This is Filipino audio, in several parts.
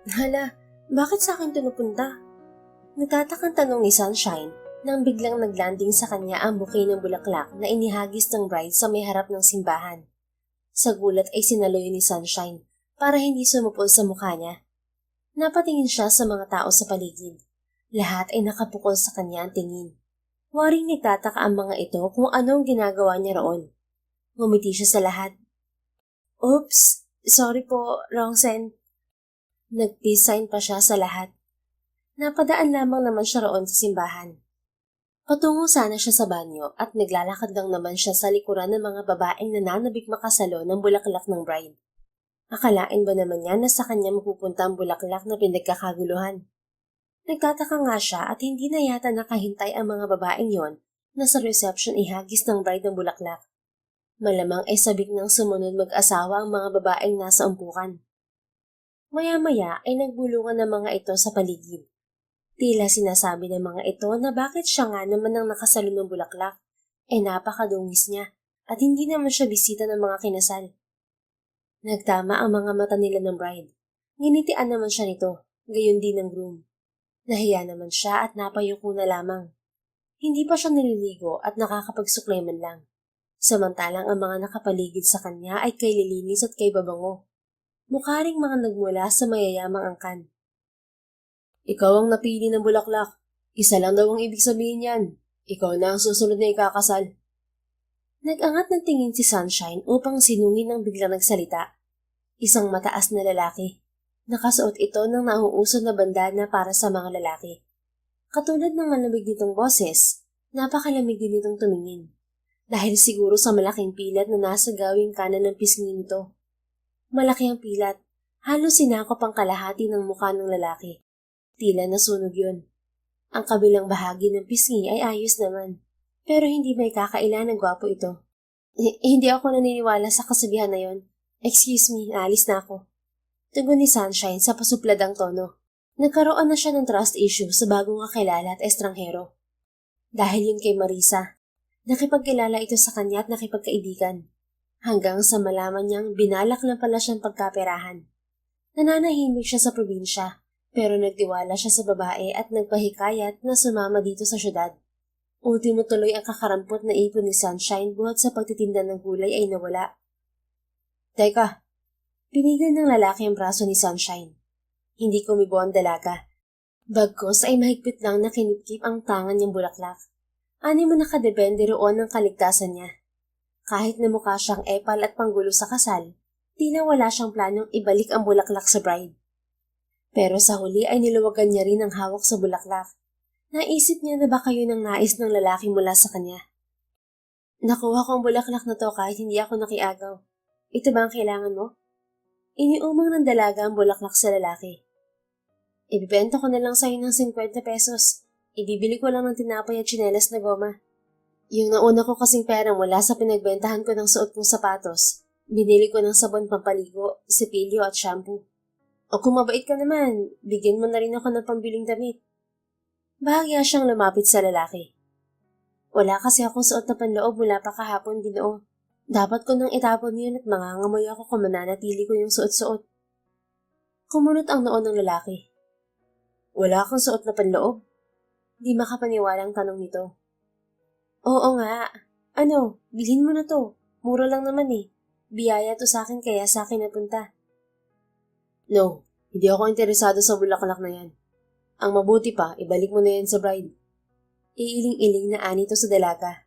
Hala, bakit sa akin ito napunta? Nagtatakang tanong ni Sunshine nang biglang naglanding sa kanya ang bouquet ng bulaklak na inihagis ng bride sa may harap ng simbahan. Sa gulat ay sinaloy ni Sunshine para hindi sumupol sa mukha niya. Napatingin siya sa mga tao sa paligid. Lahat ay nakapukol sa kanya ang tingin. Waring nagtataka ang mga ito kung anong ginagawa niya roon. Ngumiti siya sa lahat. Oops, sorry po, wrong send. Nag-peace sign pa siya sa lahat. Napadaan lamang naman siya roon sa simbahan. Patungo sana siya sa banyo at naglalakad lang naman siya sa likuran ng mga babaeng nananabik makasalo ng bulaklak ng bride. Akalain ba naman niya na sa kanya mapupunta ang bulaklak na pinagkakaguluhan? Nagtataka nga siya at hindi na yata nakahintay ang mga babaeng yon na sa reception ihagis ng bride ng bulaklak. Malamang ay sabik ng sumunod mag-asawa ang mga babaeng nasa umpukan. Maya-maya ay nagbulungan ng mga ito sa paligid. Tila sinasabi ng mga ito na bakit siya nga naman ang nakasalo ng bulaklak, napakadungis niya at hindi naman siya bisita ng mga kinasal. Nagtama ang mga mata nila ng bride. Nginitian naman siya nito, gayon din ng groom. Nahiya naman siya at napayuko na lamang. Hindi pa siya nililigo at nakakapagsuklay man lang. Samantalang ang mga nakapaligid sa kanya ay kay lilinis at kay babango. Mukha ring mga nagmula sa mayayamang angkan. Ikaw ang napili ng bulaklak. Isa lang daw ang ibig sabihin yan. Ikaw na ang susunod na ikakasal. Nag-angat ng tingin si Sunshine upang sinungin ang biglang nagsalita. Isang mataas na lalaki. Nakasuot ito ng nauusod na bandana para sa mga lalaki. Katulad ng malamig nitong boses, napakalamig din nitong tumingin. Dahil siguro sa malaking pilat na nasa gawing kanan ng pisngi nito. Malaki ang pilat. Halos sinakop ang kalahati ng mukha ng lalaki. Tila nasunog yun. Ang kabilang bahagi ng pisngi ay ayos naman, pero hindi may kakaila ng gwapo ito. Hindi ako naniniwala sa kasabihan na yon. Excuse me, alis na ako. Tugon ni Sunshine sa pasupladang tono. Nagkaroon na siya ng trust issue sa bagong kakilala at estranghero. Dahil yun kay Marisa, nakipagkilala ito sa kanya at nakipagkaibigan. Hanggang sa malaman niyang binalak lang pala siyang pagkaperahan. Nananahimik siya sa probinsya. Pero nagtiwala siya sa babae at nagpahikayat na sumama dito sa syudad. Ultimo tuloy ang kakarampot na ipon ni Sunshine buhat sa pagtitinda ng gulay ay nawala. Teka, pinigil ng lalaki ang braso ni Sunshine. Hindi kumibo ang dalaga. Bagkos ay mahigpit lang na kinipkip ang tangan niyang bulaklak. Ani mo nakadepende roon ang kaligtasan niya. Kahit na mukha siyang epal at panggulo sa kasal, tila wala siyang planong ibalik ang bulaklak sa bride. Pero sa huli ay niluwagan niya rin ang hawak sa bulaklak. Naisip niya na baka yun ang nais ng lalaki mula sa kanya. Nakuha ko ang bulaklak na to kahit hindi ako nakiagaw. Ito ba ang kailangan mo? Iniumang ng dalaga ang bulaklak sa lalaki. Ibibenta ko na lang sa'yo ng 50 pesos. Ibibili ko lang ng tinapay at tsinelas na goma. Yung nauna ko kasing pera mula sa pinagbentahan ko ng suot kong sapatos, binili ko ng sabon pampaligo, sipilyo at shampoo. O kung mabait ka naman, bigyan mo na rin ako ng pambiling damit. Bahagya siyang lumapit sa lalaki. Wala kasi akong suot na panloob mula pa kahapon, Ginoo. Dapat ko nang itapon yun at mangangamoy ako kung mananatili ko yung suot-suot. Kumunot ang noon ng lalaki. Wala kang suot na panloob? Di makapaniwalang tanong nito. Oo nga. Ano, bilhin mo na to. Mura lang naman eh. Biyaya to sa akin kaya sa akin napunta. No, hindi ako interesado sa bulaklak na yan. Ang mabuti pa, ibalik mo na yan sa bride. Iiling-iling na ani to sa dalaga.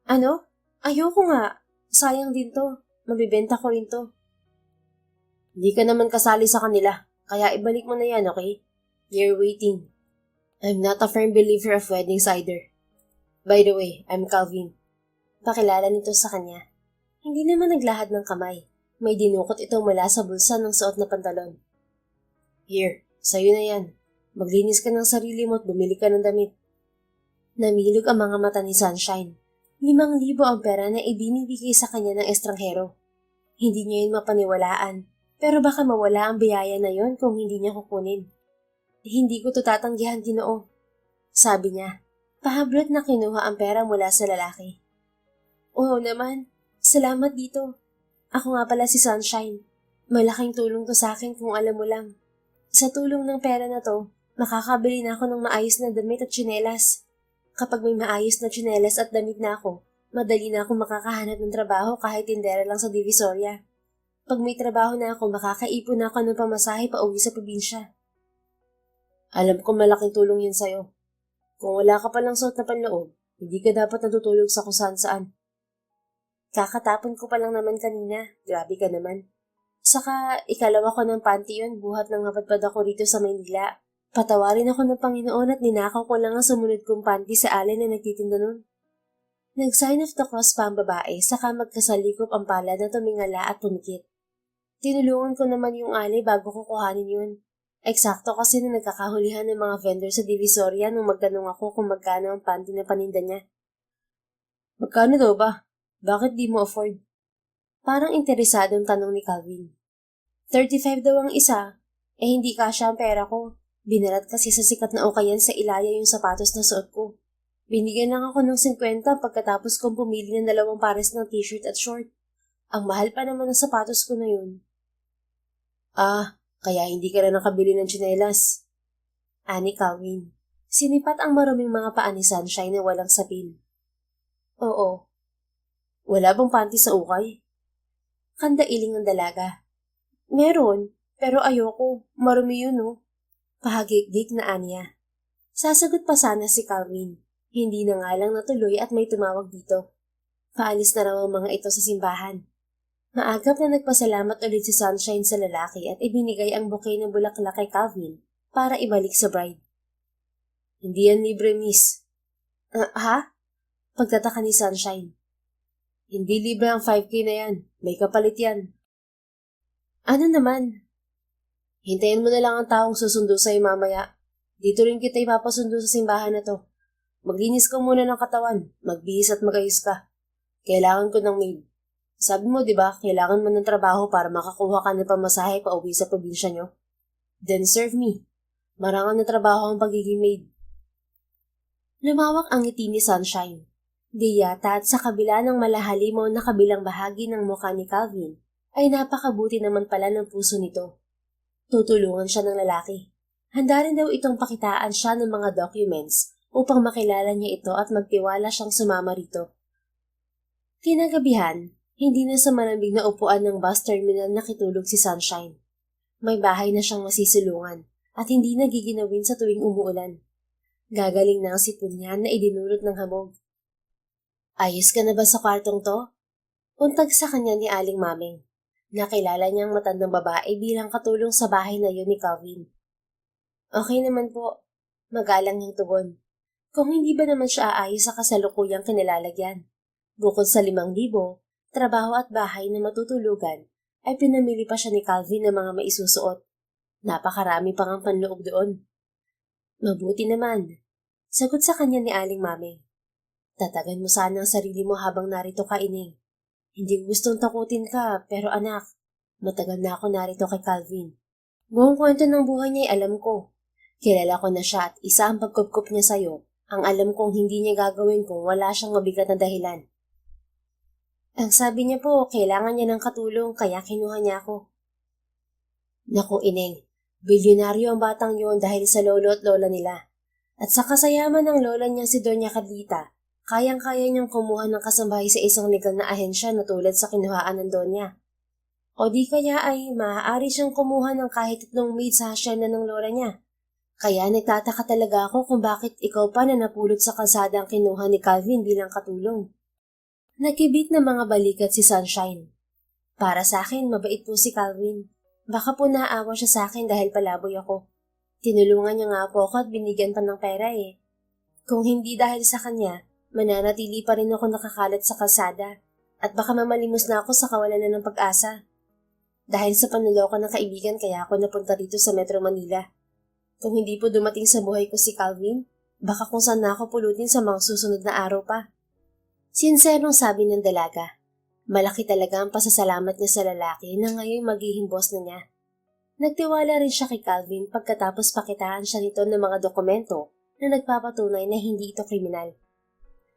Ano? Ayoko nga. Sayang din to. Mabibenta ko rin to. Hindi ka naman kasali sa kanila, kaya ibalik mo na yan, okay? You're waiting. I'm not a firm believer of wedding cider. By the way, I'm Calvin. Pakilala nito sa kanya. Hindi naman naglahad ng kamay. May dinukot ito mula sa bulsa ng suot na pantalon. Here, sa'yo na yan. Maglinis ka ng sarili mo at bumili ka ng damit. Namilog ang mga mata ni Sunshine. 5,000 ang pera na ibinibigay sa kanya ng estranghero. Hindi niya yun mapaniwalaan, pero baka mawala ang biyaya na yon kung hindi niya kukunin. Hindi ko to tatanggihan, Ginoo. Sabi niya, pahablot na kinuha ang pera mula sa lalaki. Oo naman, salamat dito. Ako nga pala si Sunshine. Malaking tulong to sa akin kung alam mo lang. Sa tulong ng pera na to, makakabili na ako ng maayos na damit at tsinelas. Kapag may maayos na tsinelas at damit na ako, madali na akong makakahanap ng trabaho kahit tindera lang sa Divisoria. Pag may trabaho na ako, makakaipon na ako ng pamasahe pa uwi sa probinsya. Alam ko malaking tulong yun sa'yo. Kung wala ka palang suot na panloob, hindi ka dapat natutulog sa kung saan-saan. Kakatapon ko pa lang naman kanina, grabe ka naman. Saka ikalawa ko ng panty yun, buhat nang napadpad ako rito sa Maynila. Patawarin ako ng Panginoon at ninakaw ko lang ang sumunod kong panty sa alin na nagtitinda nun. Nag-sign of the cross pa ang babae, saka magkasalikop ang palad na tumingala at tumikit. Tinulungan ko naman yung alay bago ko kuhanin yun. Eksakto kasi na nagkakahulihan ng mga vendor sa Divisoria nung magtanong ako kung magkano ang panty na paninda niya. Magkano daw ba? Bakit di mo afford? Parang interesadong tanong ni Calvin. 35 daw ang isa. Hindi kasya ang pera ko. Binarat kasi sa sikat na okayan sa Ilaya yung sapatos na suot ko. Binigyan lang ako ng 50 pagkatapos kong pumili ng 2 pares ng t-shirt at short. Ang mahal pa naman ng sapatos ko na yun. Kaya hindi ka na nakabili ng tsinelas. Ani Calvin. Sinipat ang maruming mga paa ni Sunshine na walang sapin. Oo. Wala bang panty sa ukay? Kandailing ang dalaga. Meron, pero ayoko. Marumi yun, oh. Pahagik-dik na aniya. Sasagot pa sana si Calvin. Hindi na nga lang natuloy at may tumawag dito. Paalis na raw ang mga ito sa simbahan. Maagap na nagpasalamat ulit si Sunshine sa lalaki at ibinigay ang bouquet ng bulaklak kay Calvin para ibalik sa bride. Hindi yan libre, miss. Ha? Pagtataka ni Sunshine. Hindi libre ang 5K na yan. May kapalit yan. Ano naman? Hintayin mo na lang ang taong susundo sa'yo mamaya. Dito rin kita ipapasundo sa simbahan na to. Maglinis ka muna ng katawan, magbihis at magayos ka. Kailangan ko ng maid. Sabi mo, di ba, kailangan mo ng trabaho para makakuha ka ng pamasahe pa uwi sa probinsya nyo? Then serve me. Marangal na trabaho ang pagiging maid. Lumawak ang ngiti ni Sunshine. Di yata at sa kabila ng malahalimaw na kabilang bahagi ng mukha ni Calvin, ay napakabuti naman pala ng puso nito. Tutulungan siya ng lalaki. Handa rin daw itong pakitaan siya ng mga documents upang makilala niya ito at magtiwala siyang sumama rito. Kinagabihan, hindi na sa malamig na upuan ng bus terminal nakitulog si Sunshine. May bahay na siyang masisilungan at hindi nagiginawin sa tuwing umuulan. Gagaling na ang sipon niya na idinulot ng hamog. Ayos ka na ba sa kwartong to? Untag sa kanya ni Aling Maming. Nakilala niyang matandang babae bilang katulong sa bahay na yun ni Calvin. Okay naman po. Magalang niyang tugon. Kung hindi ba naman siya aayos sa kasalukuyang kinilalagyan. Bukod sa 5,000, trabaho at bahay na matutulugan, ay pinamili pa siya ni Calvin ng mga maisusuot. Napakarami pang ang panloob doon. Mabuti naman. Sagot sa kanya ni Aling Maming. Tatagan mo sana ang sarili mo habang narito ka, Ining. Hindi gustong takutin ka, pero anak, matagal na ako narito kay Calvin. Buong kwento ng buhay niya ay alam ko. Kilala ko na siya at isa ang pagkupkup niya sa'yo. Ang alam kong hindi niya gagawin kung wala siyang mabigat na dahilan. Ang sabi niya po, kailangan niya ng katulong kaya kinuha niya ako. Naku, Ineng, bilyonaryo ang batang yun dahil sa lolo at lola nila. At sa kasayaman ng lola niya si Doña Carlita, kayang-kaya niyang kumuha ng kasambahay sa isang legal na ahensya na tulad sa kinuhaan ng Doña. O di kaya ay maaari siyang kumuha ng kahit 3 maid sa hasyenda ng lola niya. Kaya nagtataka talaga ako kung bakit ikaw pa na napulot sa kalsada ang kinuha ni Calvin bilang katulong. Nakibit na mga balikat si Sunshine. Para sa akin, mabait po si Calvin. Baka po naawa siya sa akin dahil palaboy ako. Tinulungan niya nga po ako at binigyan pa ng pera eh. Kung hindi dahil sa kanya, mananatili pa rin ako nakakalat sa kalsada at baka mamalimos na ako sa kawalan na ng pag-asa. Dahil sa panloloko ng kaibigan kaya ako napunta dito sa Metro Manila. Kung hindi po dumating sa buhay ko si Calvin, baka kung saan na ako pulutin sa mga susunod na araw pa. Sinserong sabi ng dalaga. Malaki talaga ang pasasalamat niya sa lalaki na ngayon magiging boss na niya. Nagtiwala rin siya kay Calvin pagkatapos pakitaan siya nito ng mga dokumento na nagpapatunay na hindi ito kriminal.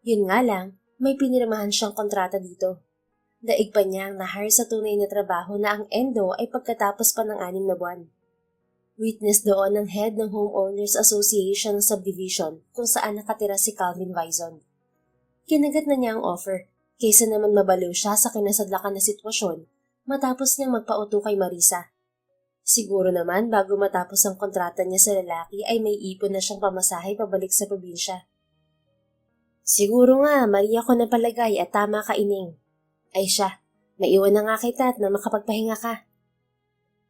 Yun nga lang, may pinirmahan siyang kontrata dito. Daig pa niya ang nahire sa tunay na trabaho na ang endo ay pagkatapos pa ng 6 na buwan. Witness doon ang head ng Homeowners Association ng subdivision kung saan nakatira si Calvin Vizon. Kinagat na niya ang offer, kaysa naman mabaliw siya sa kinasadlakan na sitwasyon matapos niyang magpauto kay Marisa. Siguro naman bago matapos ang kontrata niya sa lalaki ay may ipon na siyang pamasahe pabalik sa probinsya. Siguro nga, mali ako na palagay at tama ka, Ining. Ay siya, maiwan na nga kita at na makapagpahinga ka.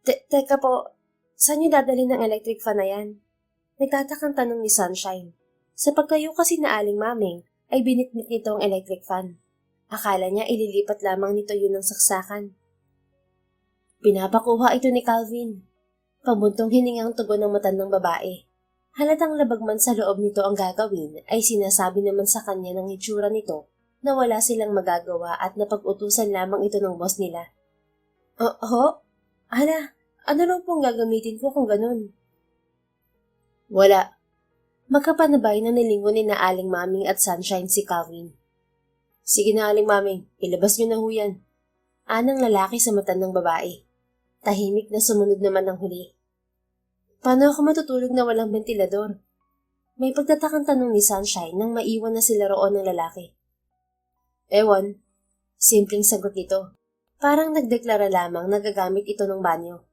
Teka po, saan niyo dadalhin ng electric fan na yan? Nagtatakang tanong ni Sunshine. Sa pagtayo kasi na Aling Maming, ay binitbit nito ang electric fan. Akala niya ililipat lamang nito yun ng saksakan. Pinapakuha ito ni Calvin. Pabuntong hiningang tugon ng matandang babae. Halatang labag man sa loob nito ang gagawin ay sinasabi naman sa kanya ng itsura nito na wala silang magagawa at napag-utusan lamang ito ng boss nila. Hala, ano raw pong gagamitin ko kung ganun? Wala. Magkapanabay na nilingon ni na Aling Maming at Sunshine si Calvin. Sige na Aling Maming, ilabas niyo na ho yan. Anang lalaki sa matandang babae. Tahimik na sumunod naman ng huli. Paano ako matutulog na walang ventilador? May pagtatakang tanong ni Sunshine nang maiwan na sila roon ng lalaki. Ewan, simpleng sagot nito. Parang nagdeklara lamang na gagamit ito ng banyo.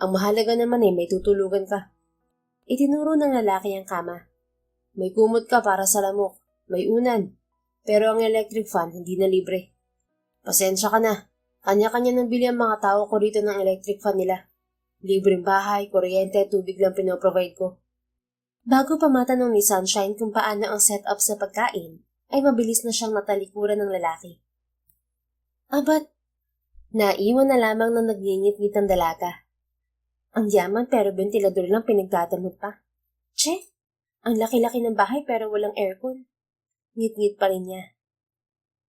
Ang mahalaga naman may tutulugan ka. Itinuro ng lalaki ang kama. May kumot ka para sa lamok, may unan, pero ang electric fan hindi na libre. Pasensya ka na, kanya-kanya nang bili ang mga tao ko rito ng electric fan nila. Libreng bahay, kuryente, tubig lang pinoprovide ko. Bago pa matanong ni Sunshine kung paano ang setup sa pagkain, ay mabilis na siyang natalikuran ng lalaki. Abat, naiwan na lamang na nagngingit-ngit ang dalaga. Ang yaman pero ventilador lang pinagdadamot pa. Che, ang laki-laki ng bahay pero walang aircon. Ngit-ngit pa rin niya.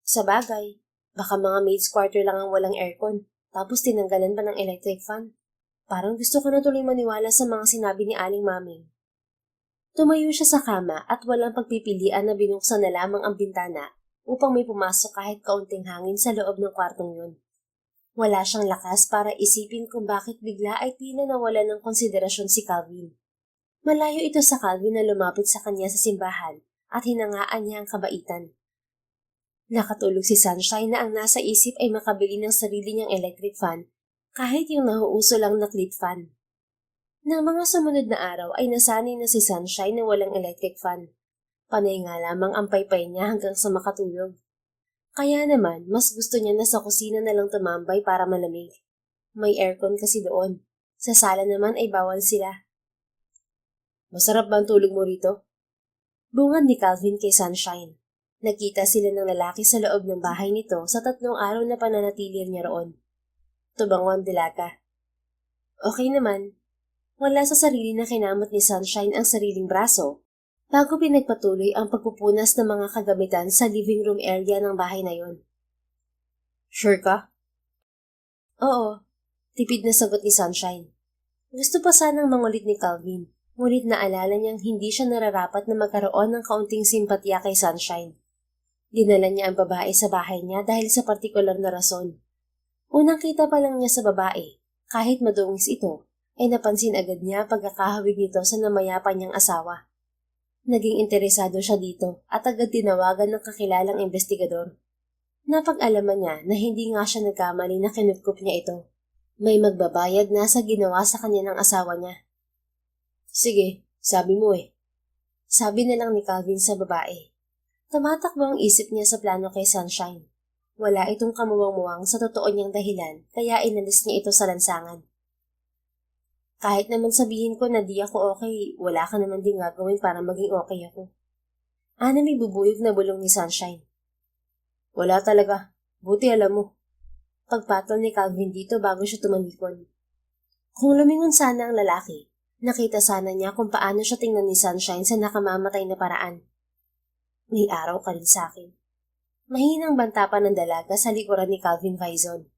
Sa bagay, baka mga maid's quarter lang ang walang aircon, tapos tinanggalan pa ng electric fan. Parang gusto ko na tuloy maniwala sa mga sinabi ni Aling Maming. Tumayo siya sa kama at walang pagpipilian na binuksan na lamang ang bintana upang may pumasok kahit kaunting hangin sa loob ng kwartong yun. Wala siyang lakas para isipin kung bakit bigla ay tila nawala ng konsiderasyon si Calvin. Malayo ito sa Calvin na lumapit sa kanya sa simbahan at hinangaan niya ang kabaitan. Nakatulog si Sunshine na ang nasa isip ay makabili ng sarili niyang electric fan kahit yung nahuuso lang na clip fan. Nang mga sumunod na araw ay nasanay na si Sunshine na walang electric fan. Panay nga lamang ang paypay niya hanggang sa makatulog. Kaya naman, mas gusto niya na sa kusina na lang tumambay para malamig. May aircon kasi doon. Sa sala naman ay bawal sila. Masarap ba ang tulog mo rito? Bungad ni Calvin kay Sunshine. Nakita sila ng lalaki sa loob ng bahay nito sa 3 araw na pananatili niya roon. Tubangon dalaga. Okay naman. Wala sa sarili na kinamot ni Sunshine ang sariling braso bago pinagpatuloy ang pagpupunas ng mga kagamitan sa living room area ng bahay na yon. Sure ka? Oo, tipid na sagot ni Sunshine. Gusto pa sanang mangulit ni Calvin, ngunit naalala niyang hindi siya nararapat na magkaroon ng kaunting simpatya kay Sunshine. Dinala niya ang babae sa bahay niya dahil sa partikular na rason. Unang kita pa lang niya sa babae, kahit madungis ito, ay napansin agad niya pagkakahawig nito sa namayapa niyang asawa. Naging interesado siya dito at agad tinawagan ng kakilalang investigador. Napag-alaman niya na hindi nga siya nagkamali na kinupkup niya ito. May magbabayad na sa ginawa sa kanya ng asawa niya. Sige, sabi mo Sabi na lang ni Calvin sa babae. Tumatakbo ang isip niya sa plano kay Sunshine. Wala itong kamuwang-muwang sa totoo niyang dahilan kaya inalis niya ito sa lansangan. Kahit naman sabihin ko na di ako okay, wala ka naman din gagawin para maging okay ako. May bubuyog na bulong ni Sunshine. Wala talaga. Buti alam mo. Pagpatol ni Calvin dito bago siya tumalikod. Kung lumingon sana ang lalaki, nakita sana niya kung paano siya tingnan ni Sunshine sa nakamamatay na paraan. May araw ka rin sa akin. Mahinang banta pa ng dalaga sa likuran ni Calvin Vizon.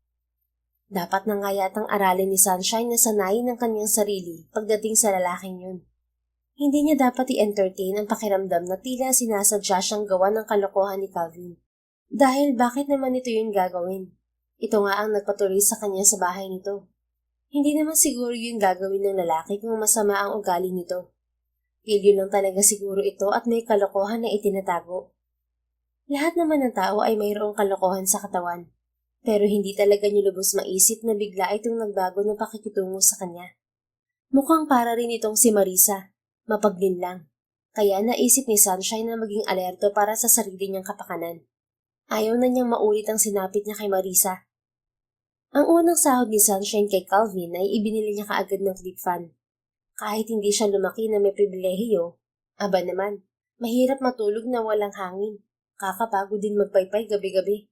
Dapat na nga yatang aralin ni Sunshine na sanayin ng kanyang sarili pagdating sa lalaking yun. Hindi niya dapat i-entertain ang pakiramdam na tila sinasadya siyang gawa ng kalokohan ni Calvin. Dahil bakit naman ito yun gagawin? Ito nga ang nagpatuloy sa kanya sa bahay nito. Hindi naman siguro yun gagawin ng lalaki kung masama ang ugali nito. Pilyo lang talaga siguro ito at may kalokohan na itinatago. Lahat naman ng tao ay mayroong kalokohan sa katawan. Pero hindi talaga niyo lubos maisip na bigla itong nagbago ng pakikitungo sa kanya. Mukhang para rin itong si Marisa, mapaglinlang. Kaya naisip ni Sunshine na maging alerto para sa sarili niyang kapakanan. Ayaw na niyang maulit ang sinapit niya kay Marisa. Ang unang sahod ni Sunshine kay Calvin ay ibinili niya kaagad ng flip fan. Kahit hindi siya lumaki na may pribilehiyo, aba naman, mahirap matulog na walang hangin. Kakapagod din magpaypay gabi-gabi.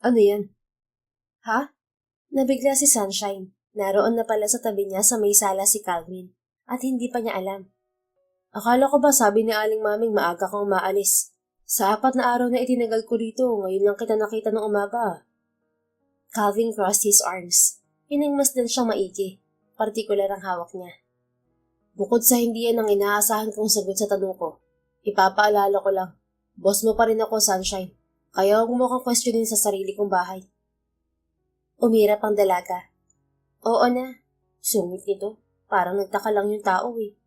Ano yan? Ha? Nabigla si Sunshine. Naroon na pala sa tabi niya sa may sala si Calvin at hindi pa niya alam. Akala ko ba sabi ni Aling Maming maaga kang umaalis? Sa 4 na araw na itinagal ko rito, ngayon lang kita nakita ng umaga. Calvin crossed his arms. Hiningmasdan siyang maigi. Partikular ang hawak niya. Bukod sa hindi yan ang inaasahan kong sagot sa tanong ko, ipapaalala ko lang, boss mo pa rin ako, Sunshine. Kaya huwag mo kang questionin sa sarili kong bahay. Umirap ang dalaga. Oo na. Sungit nito. Parang nagtaka lang yung tao eh.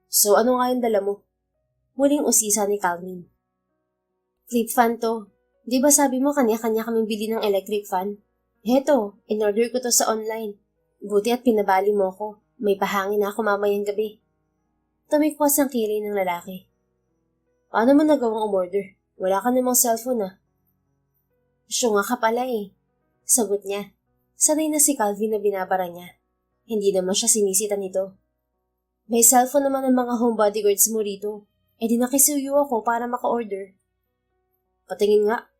So ano nga yung dala mo? Muling usisa ni Calvin. Flip fan to. Di ba sabi mo kanya-kanya kaming bili ng electric fan? Heto, in-order ko to sa online. Buti at pinabali mo ko. May pahangin na ako mamayang gabi. Tumikwas ang kilay ng lalaki. Paano mo nagawang umorder? Wala ka namang cellphone ah. Syunga ka pala eh. Sagot niya. Sanay na si Calvin na binabara niya. Hindi naman siya sinisita nito. May cellphone naman ng mga home bodyguards mo rito. E di nakisuyo ako para maka-order. Patingin nga.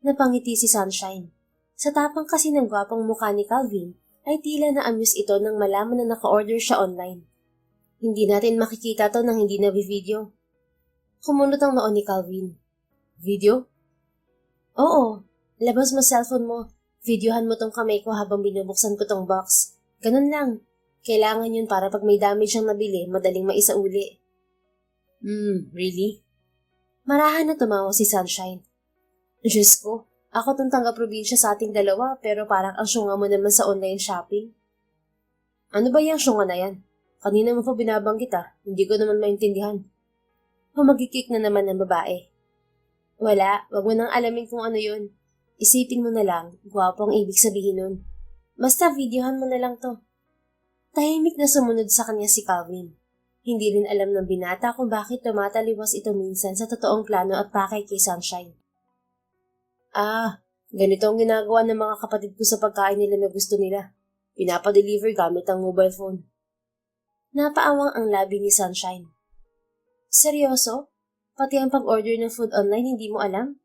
Napangiti si Sunshine. Sa tapang kasi ng gwapang mukha ni Calvin, ay tila na-amuse ito nang malaman na naka-order siya online. Hindi natin makikita to nang hindi na-video. Kumunot ang noon ni Calvin. Video? Oo. Labas mo cellphone mo. Videohan mo tong kamay ko habang binubuksan ko tong box. Ganun lang. Kailangan yun para pag may damage ang nabili, madaling maisauli. Really? Marahan na tumawa si Sunshine. Diyos ko, ako tong taga-probinsya sa ating dalawa pero parang ang syunga mo naman sa online shopping. Ano ba yung syunga na yan? Kanina mo pa binabanggit hindi ko naman maintindihan. Humagikik na naman ng babae. Wala, wag mo nang alamin kung ano yun. Isipin mo na lang, gwapo ang ibig sabihin nun. Basta videohan mo na lang to. Tahimik na sumunod sa kanya si Calvin. Hindi rin alam ng binata kung bakit tumataliwas ito minsan sa totoong plano at pakay kay Sunshine. Ganito ang ginagawa ng mga kapatid ko sa pagkain nila na gusto nila. Pinapadeliver gamit ang mobile phone. Napaawang ang labi ni Sunshine. Seryoso? Pati ang pag-order ng food online hindi mo alam?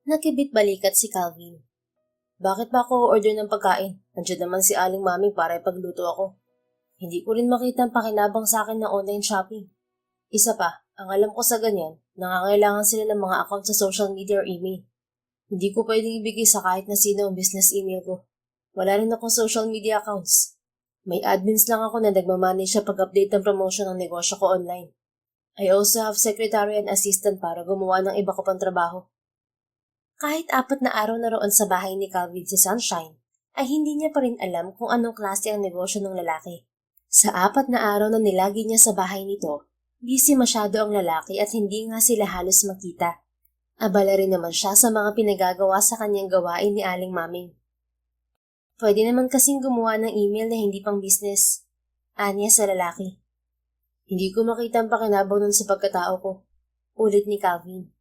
Nakibit balikat si Calvin. Bakit ba ako order ng pagkain? Nandiyan naman si Aling Maming para ipagluto ako. Hindi ko rin makita ang pakinabang sa akin ng online shopping. Isa pa, ang alam ko sa ganyan, nangangailangan sila ng mga account sa social media or email. Hindi ko pwedeng ibigay sa kahit na sino ang business email ko. Wala rin akong social media accounts. May admins lang ako na nagmamanage sa pag-update ng promotion ng negosyo ko online. I also have secretary and assistant para gumawa ng iba ko pang trabaho. Kahit 4 na araw na roon sa bahay ni Calvin si Sunshine, ay hindi niya pa rin alam kung anong klase ang negosyo ng lalaki. Sa 4 na araw na nilagi niya sa bahay nito, busy masyado ang lalaki at hindi nga sila halos makita. Abala rin naman siya sa mga pinagagawa sa kanyang gawain ni Aling Maming. Pwede naman kasing gumawa ng email na hindi pang business. Anya sa lalaki. Hindi ko makita ang pakinabang nun sa pagkatao ko. Ulit ni Calvin.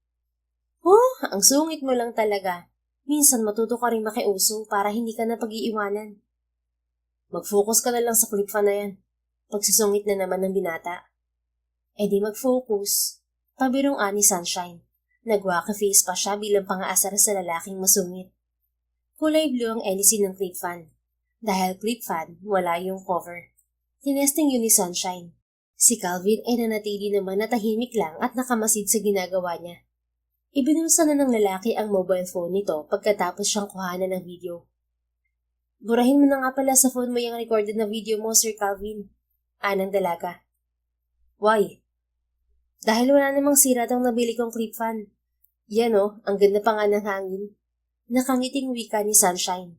Oh, ang sungit mo lang talaga. Minsan matuto ka rin makiuso para hindi ka na pag-iiwanan. Mag-focus ka na lang sa clip fan na yan. Pagsusungit na naman ng binata. E di mag-focus. Pabirong ani Sunshine. Nagwaka-face pa siya bilang pang-aasar sa lalaking masungit. Kulay blue ang LC ng clip fan. Dahil clip fan, wala yung cover. Tinesting yun ni Sunshine. Si Calvin ay nanatili naman na tahimik lang at nakamasid sa ginagawa niya. Ibinulsa na ng lalaki ang mobile phone nito pagkatapos siyang kuhanan ng video. Burahin mo na nga pala sa phone mo yung recorded na video mo, Sir Calvin. Anang dalaga. Why? Dahil wala namang sira tong nabili kong clip fan. Yan ang ganda pa nga ng hangin. Nakangiting wika ni Sunshine.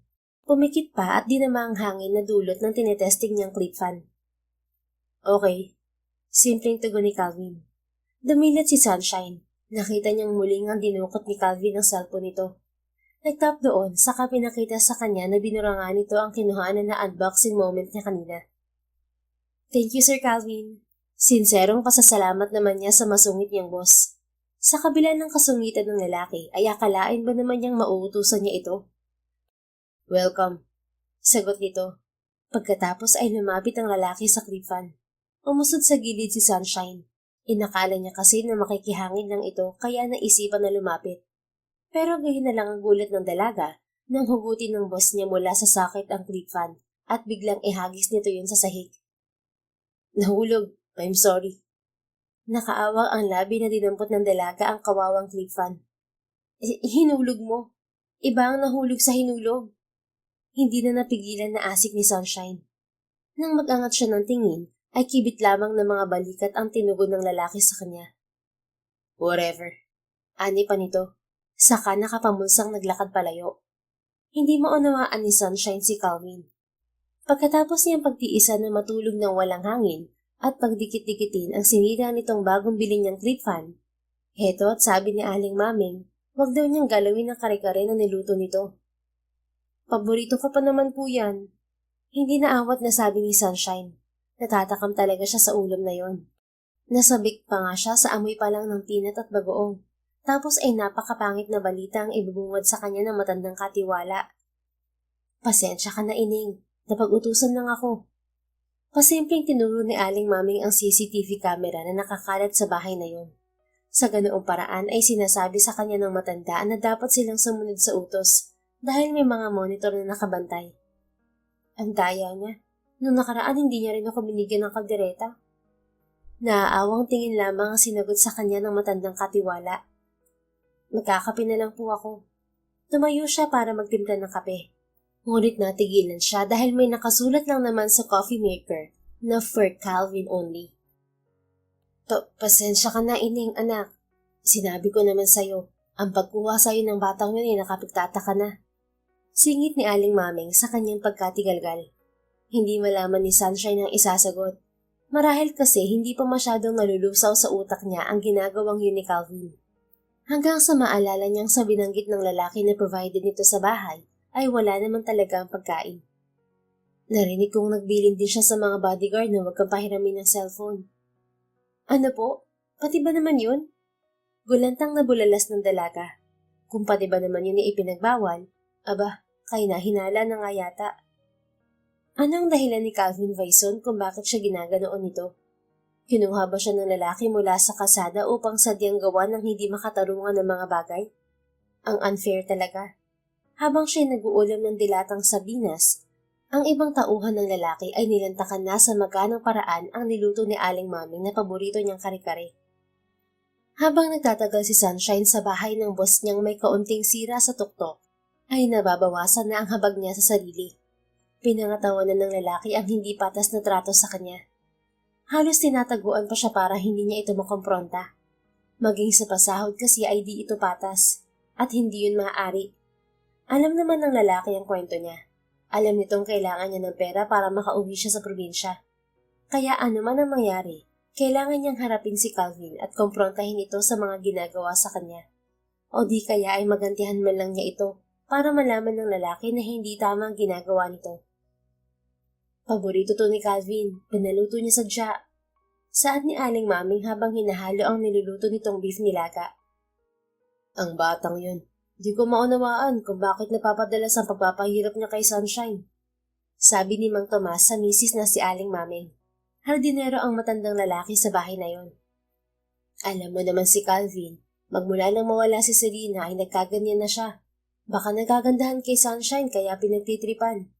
Pumikit pa at dinama ang hangin na dulot ng tinetesting niyang clip fan. Okay, simpleng tugon ni Calvin. Dumilat si Sunshine. Nakita niyang muling ang dinukot ni Calvin ang cellphone nito. Nagtap doon, saka pinakita sa kanya na binurangan nito ang kinuhaanan na unboxing moment niya kanina. Thank you, Sir Calvin. Sinserong pasasalamat naman niya sa masungit niyang boss. Sa kabila ng kasungitan ng lalaki, ay akalain ba naman niyang mauutusan niya ito? Welcome, sagot nito. Pagkatapos ay lumapit ang lalaki sa clip fan. Umusod sa gilid si Sunshine. Inakala niya kasi na makikihangin lang ito kaya naisipan na lumapit. Pero gayon na lang ang gulat ng dalaga nang hugutin ng boss niya mula sa socket ang clip fan at biglang ihagis nito yun sa sahig. Nahulog, I'm sorry. Nakaawang ang labi na dinampot ng dalaga ang kawawang clip fan. Hinulog mo. Iba ang nahulog sa hinulog. Hindi na napigilan na asik ni Sunshine. Nang mag-angat siya ng tingin, ay kibit lamang ng mga balikat ang tinugon ng lalaki sa kanya. Whatever. Ani pa nito. Saka nakapamulsang naglakad palayo. Hindi maunawaan ni Sunshine si Calvin. Pagkatapos niyang pagtiisan na matulog ng walang hangin at pagdikit-dikitin ang sinira nitong bagong bilin niyang clip fan, heto at sabi ni Aling Maming, wag daw niyang galawin ang kare-kare na niluto nito. Paborito ka pa naman po yan. Hindi naawat na sabi ni Sunshine. Natatakam talaga siya sa ulam na yon. Nasabik pa nga siya sa amoy pa lang ng peanut at bagoong. Tapos ay napakapangit na balita ang ibubungad sa kanya ng matandang katiwala. Pasensya ka na, Ining. Napag-utusan lang ako. Pasimpleng tinuro ni Aling Maming ang CCTV camera na nakakalat sa bahay na yon. Sa ganoong paraan ay sinasabi sa kanya ng matanda na dapat silang sumunod sa utos dahil may mga monitor na nakabantay. Ang daya niya. Nung nakaraan hindi niya rin ako binigyan ng kaldereta. Naaawang tingin lamang ang sinagot sa kanya ng matandang katiwala. Magkakape na lang po ako. Tumayo siya para magtimpla ng kape. Ngunit natigilan siya dahil may nakasulat lang naman sa coffee maker na for Calvin only. Pasensya ka na, Ining, anak. Sinabi ko naman sa'yo, ang pagkuha sa'yo ng batang yun ay nakapagtataka na. Singit ni Aling Maming sa kanyang pagkatigalgal. Hindi malaman ni Sunshine ang isasagot. Marahil kasi hindi pa masyadong nalulusaw sa utak niya ang ginagawang yun ni Calvin. Hanggang sa maalala niyang sa binanggit ng lalaki na provided nito sa bahay, ay wala naman talaga ang pagkain. Narinig kong nagbilin din siya sa mga bodyguard na huwag kang pahiramin ng cellphone. Ano po? Pati ba naman yun? Gulantang nabulalas ng dalaga. Kung pati ba naman yun ay ipinagbawal, aba, kay nahinala na nga yata. Anong dahilan ni Calvin Vaison kung bakit siya ginaganoon nito? Kinuha ba siya ng lalaki mula sa kasada upang sadyang gawa ng hindi makatarungan ng mga bagay? Ang unfair talaga. Habang siya nag-uulam ng dilatang sabinas, ang ibang tauhan ng lalaki ay nilantakan na sa maganang paraan ang niluto ni Aling Maming na paborito niyang kare-kare. Habang nagtatagal si Sunshine sa bahay ng boss niyang may kaunting sira sa tuktok, ay nababawasan na ang habag niya sa sarili. Pinangatawanan ng lalaki ang hindi patas na trato sa kanya. Halos tinataguan pa siya para hindi niya ito makompronta. Maging sa pasahod kasi ay di ito patas, at hindi yun maaari. Alam naman ng lalaki ang kwento niya. Alam nitong kailangan niya ng pera para makauwi siya sa probinsya. Kaya ano man ang mangyari, kailangan niyang harapin si Calvin at komprontahin ito sa mga ginagawa sa kanya. O di kaya ay magantihan man lang niya ito para malaman ng lalaki na hindi tama ang ginagawa nito. Paborito to ni Calvin, pinaluto niya sadya. Saad ni Aling Maming habang hinahalo ang niluluto nitong beef nilaga. Ang batang yun, di ko maunawaan kung bakit napapadalas ang pagpapahirap niya kay Sunshine. Sabi ni Mang Tomas sa misis na si Aling Maming. Hardinero ang matandang lalaki sa bahay na yon. Alam mo naman si Calvin, magmula nang mawala si Selena ay nagkaganyan na siya. Baka nagagandahan kay Sunshine kaya pinagtitripan.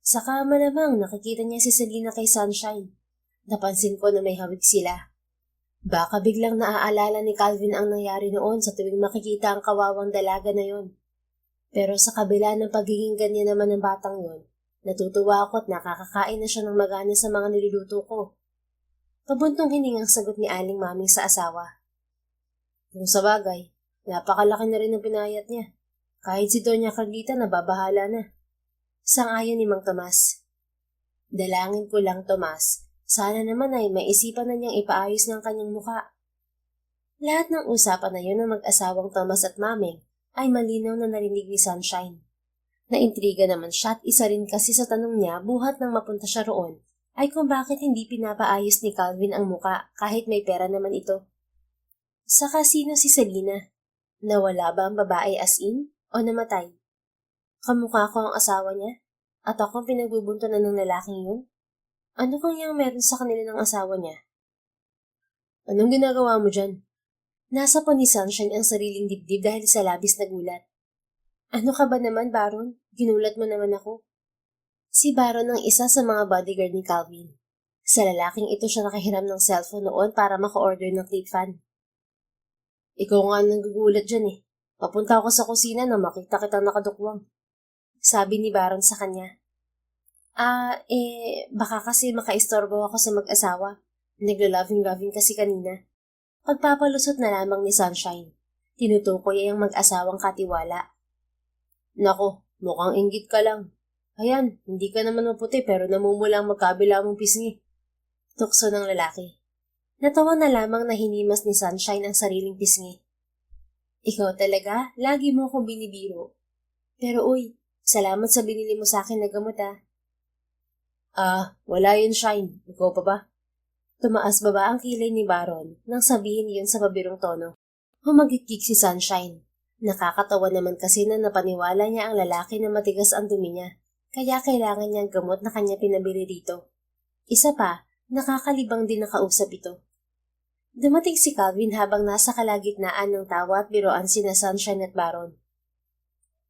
Saka malamang nakikita niya si Selena kay Sunshine. Napansin ko na may hawig sila. Baka biglang naaalala ni Calvin ang nangyari noon sa tuwing makikita ang kawawang dalaga na yon. Pero sa kabila ng pagiging ganyan naman ng batang yon, natutuwa ako at nakakakain na siya ng magana sa mga niluluto ko. Pabuntong hiningang sagot ni Aling Maming sa asawa. Kung sa bagay, napakalaki na rin ang pinayat niya. Kahit si Doña Carlita nababahala na. Sang-ayon ni Mang Tomas. Dalangin ko lang, Tomas. Sana naman ay maisipan na niyang ipaayos ng kanyang muka. Lahat ng usapan na yun ng mag-asawang Tomas at Maming ay malinaw na narinig ni Sunshine. Naintriga naman siya at isa rin kasi sa tanong niya buhat nang mapunta siya roon ay kung bakit hindi pinapaayos ni Calvin ang muka kahit may pera naman ito. Saka sino si Selena? Nawala ba ang babae as in o namatay? Kamukha ko ang asawa niya at ako pinagbubuntunan ng lalaking yun? Ano kang meron sa kanila ng asawa niya? Anong ginagawa mo dyan? Nasa pa ni Sunshine ang sariling dibdib dahil sa labis na gulat. Ano ka ba naman, Baron? Ginulat mo naman ako. Si Baron ang isa sa mga bodyguard ni Calvin. Sa lalaking ito siya nakahiram ng cellphone noon para maka-order ng clip fan. Ikaw nga nagugulat dyan eh. Papunta ako sa kusina na makita kitang nakadukwang. Sabi ni Baron sa kanya. Baka kasi makaistorbo ako sa mag-asawa. Naglo-loving-loving kasi kanina. Pagpapalusot na lamang ni Sunshine. Tinutukoy ay ang mag-asawang katiwala. Nako, mukhang inggit ka lang. Ayan, hindi ka naman maputi pero namumula ang magkabila mong pisngi. Tukso ng lalaki. Natawa na lamang na hinimas ni Sunshine ang sariling pisngi. Ikaw talaga, lagi mo akong binibiro. Pero uy, salamat sa binili mo sa akin na gamot wala yun, Shine. Ikaw pa ba? Tumaas baba ang kilay ni Baron nang sabihin yun sa pabirong tono. Humagikik si Sunshine. Nakakatawa naman kasi na napaniwala niya ang lalaki na matigas ang dumi niya, kaya kailangan niyang gamot na kanya pinabili rito. Isa pa, nakakalibang din nakausap ito. Dumating si Calvin habang nasa kalagitnaan ng tawa at biroan sina Sunshine at Baron.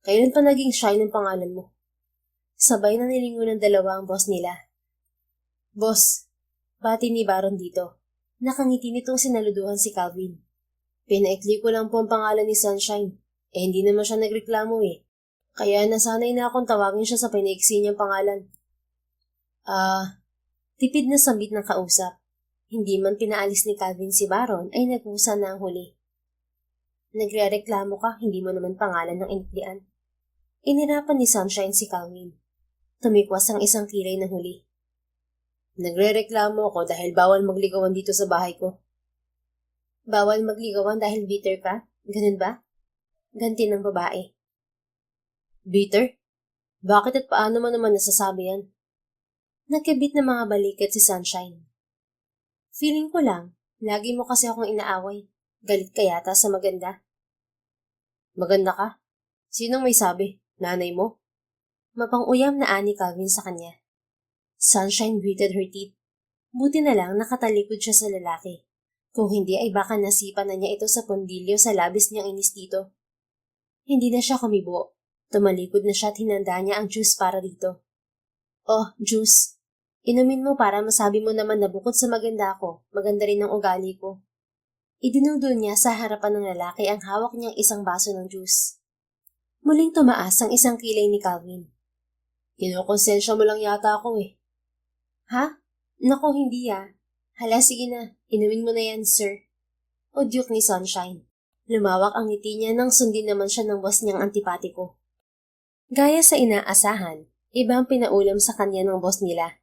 Kailan pa naging Shine ang pangalan mo? Sabay na nilingon ng dalawa ang boss nila. Boss, bati ni Baron dito. Nakangiti nitong sinaluduhan si Calvin. Pinaikli ko lang po ang pangalan ni Sunshine. Hindi naman siya nagreklamo eh. Kaya nasanay na akong tawagin siya sa pinaiksi niyang pangalan. Tipid na sambit ng kausap. Hindi man pinaalis ni Calvin si Baron ay nagpusa na ang huli. Nagre-reklamo ka, hindi mo naman pangalan ng iniklian. Inirapan ni Sunshine si Calvin. Tumikwas ang isang kilay ng huli. Nagre-reklamo ako dahil bawal magligawan dito sa bahay ko. Bawal magligawan dahil bitter ka? Ganun ba? Ganti ng babae. Bitter? Bakit at paano mo naman nasasabi yan? Nagkabit ng mga balikat si Sunshine. Feeling ko lang, lagi mo kasi akong inaaway. Galit ka yata sa maganda. Maganda ka? Sinong may sabi? Nanay mo? Mapang-uyam na ani Calvin sa kanya. Sunshine gritted her teeth. Buti na lang nakatalikod siya sa lalaki. Kung hindi ay baka nasipan na niya ito sa pundilyo sa labis niyang inis dito. Hindi na siya kumibo. Tumalikod na siya at hinanda niya ang juice para dito. Oh, juice. Inumin mo para masabi mo naman na bukod sa maganda ako, maganda rin ang ugali ko. Idinudol niya sa harapan ng lalaki ang hawak niyang isang baso ng juice. Muling tumaas ang isang kilay ni Calvin. Kinokonsensya mo lang yata ako eh. Ha? Nako, hindi Hala, sige na. Inumin mo na yan, sir. Udyok ni Sunshine. Lumawak ang ngiti niya nang sundin naman siya ng boss niyang antipatiko. Gaya sa inaasahan, ibang pinaulam sa kanya ng boss nila.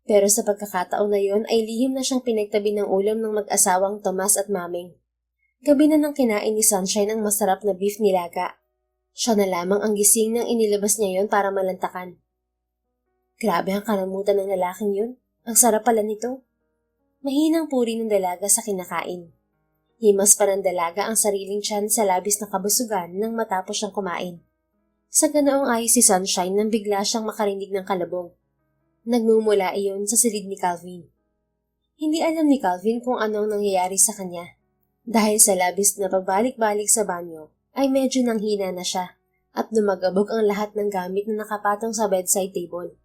Pero sa pagkakataon na yon ay lihim na siyang pinagtabi ng ulam ng mag-asawang Tomas at Maming. Gabi na nang kinain ni Sunshine ang masarap na beef nilaga. Siya na lamang ang gising nang inilabas niya yon para malantakan. Grabe ang kalamutan ng lalaking yun. Ang sarap pala nito. Mahinang puri ng dalaga sa kinakain. Himas pa ng dalaga ang sariling tiyan sa labis na kabusugan nang matapos siyang kumain. Sa ganoong ayos si Sunshine nang bigla siyang makarinig ng kalabog. Nagmumula iyon sa silid ni Calvin. Hindi alam ni Calvin kung anong nangyayari sa kanya. Dahil sa labis na pagbalik-balik sa banyo, ay medyo nanghina na siya at lumagabog ang lahat ng gamit na nakapatong sa bedside table.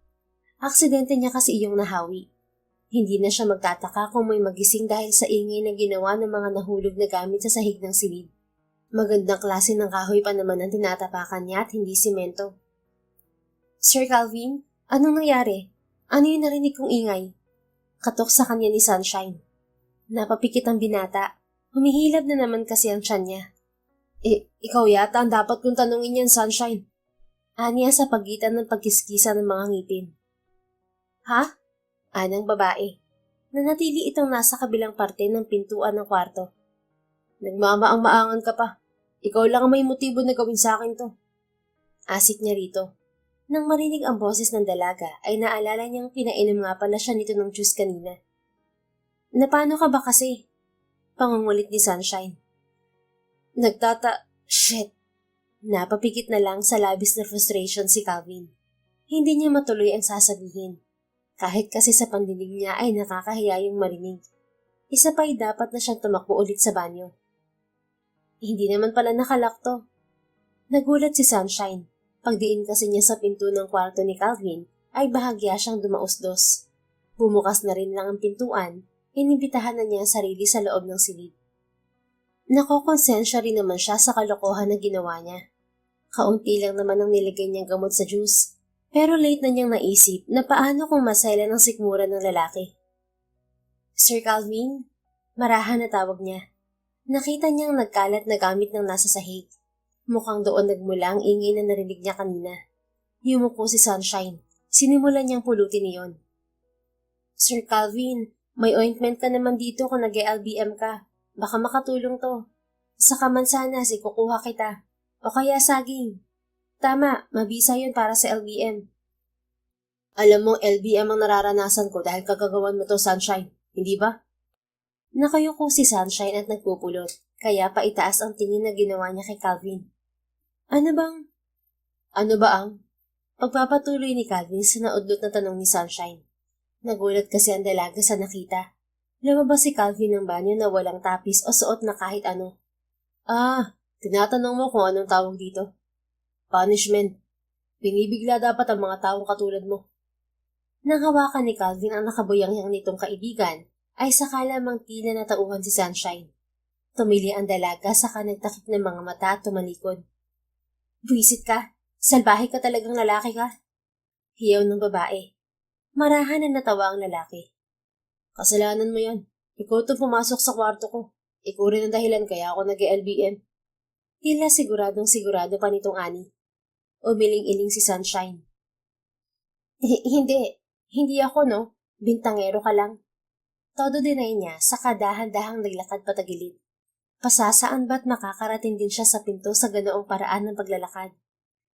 Aksidente niya kasi iyong nahawi. Hindi na siya magtataka kung may magising dahil sa ingay na ginawa ng mga nahulog na gamit sa sahig ng silid. Magandang klase ng kahoy pa naman ang tinatapakan niya at hindi simento. Sir Calvin, anong nangyari? Ano yung narinig kong ingay? Katok sa kanya ni Sunshine. Napapikit ang binata. Humihilab na naman kasi ang tiyan niya. Ikaw yata ang dapat kong tanungin yan, Sunshine. Aniya sa pagitan ng pagkiskisa ng mga ngipin. Ha? Anang babae. Nanatili itong nasa kabilang parte ng pintuan ng kwarto. Nagmamaang-maangan ka pa. Ikaw lang ang may motibo na gawin sa akin to. Asik niya rito. Nang marinig ang boses ng dalaga ay naalala niyang pinainom nga pala siya nito ng juice kanina. Napano ka ba kasi? Pangungulit ni Sunshine. Shit! Napapikit na lang sa labis na frustration si Calvin. Hindi niya matuloy ang sasabihin. Kahit kasi sa pandinig niya ay nakakahiya yung marinig. Isa pa'y dapat na siyang tumakbo ulit sa banyo. Hindi naman pala nakalak to. Nagulat si Sunshine. Pagdiin kasi niya sa pinto ng kwarto ni Calvin, ay bahagya siyang dumausdos. Bumukas na rin lang ang pintuan, inibitahan na niya ang sarili sa loob ng silid. Nakokonsensya rin naman siya sa kalokohan na ginawa niya. Kaunti lang naman ang nilagay niyang gamot sa juice, pero late na niyang naisip na paano kung masailan ang sikmura ng lalaki. Sir Calvin, marahan na tawag niya. Nakita niyang nagkalat na gamit ng nasa sahig. Mukhang doon nagmula ang ingay na narinig niya kanina. Yumuko si Sunshine. Sinimulan niyang pulutin iyon. Sir Calvin, may ointment ka naman dito kung nag-LBM ka. Baka makatulong to. Saka mansanas, ikukuha kita. O kaya saging. Tama, mabisa yun para sa LBM. Alam mo, LBM ang nararanasan ko dahil kagagawan mo to, Sunshine. Hindi ba? Nakayuko si Sunshine at nagpupulot, kaya paitaas ang tingin na ginawa niya kay Calvin. Ano ba ang? Pagpapatuloy ni Calvin sa naudlot na tanong ni Sunshine. Nagulat kasi ang dalaga sa nakita. Lumabas si Calvin ng banyo na walang tapis o suot na kahit ano. Tinatanong mo kung anong tawag dito? Punishment. Binibigla dapat ang mga taong katulad mo. Nang hawakan ni Calvin ang nakabuyangyang nitong kaibigan, ay saka lamang tila natauhan si Sunshine. Tumili ang dalaga saka nagtakip ng mga mata at tumalikod. Buwisit ka. Salbahe ka talagang lalaki ka. Hiyaw ng babae. Marahan na natawa ang lalaki. Kasalanan mo yan. Ikaw itong pumasok sa kwarto ko. Ikaw rin ang dahilan kaya ako nag-LBM. Tila sigurado pa nitong ani. Umiling-iling si Sunshine. Hindi ako no. Bintangero ka lang. Todo dinay niya saka dahan-dahang naglakad patagilid. Pasasaan ba't makakarating din siya sa pinto sa ganoong paraan ng paglalakad?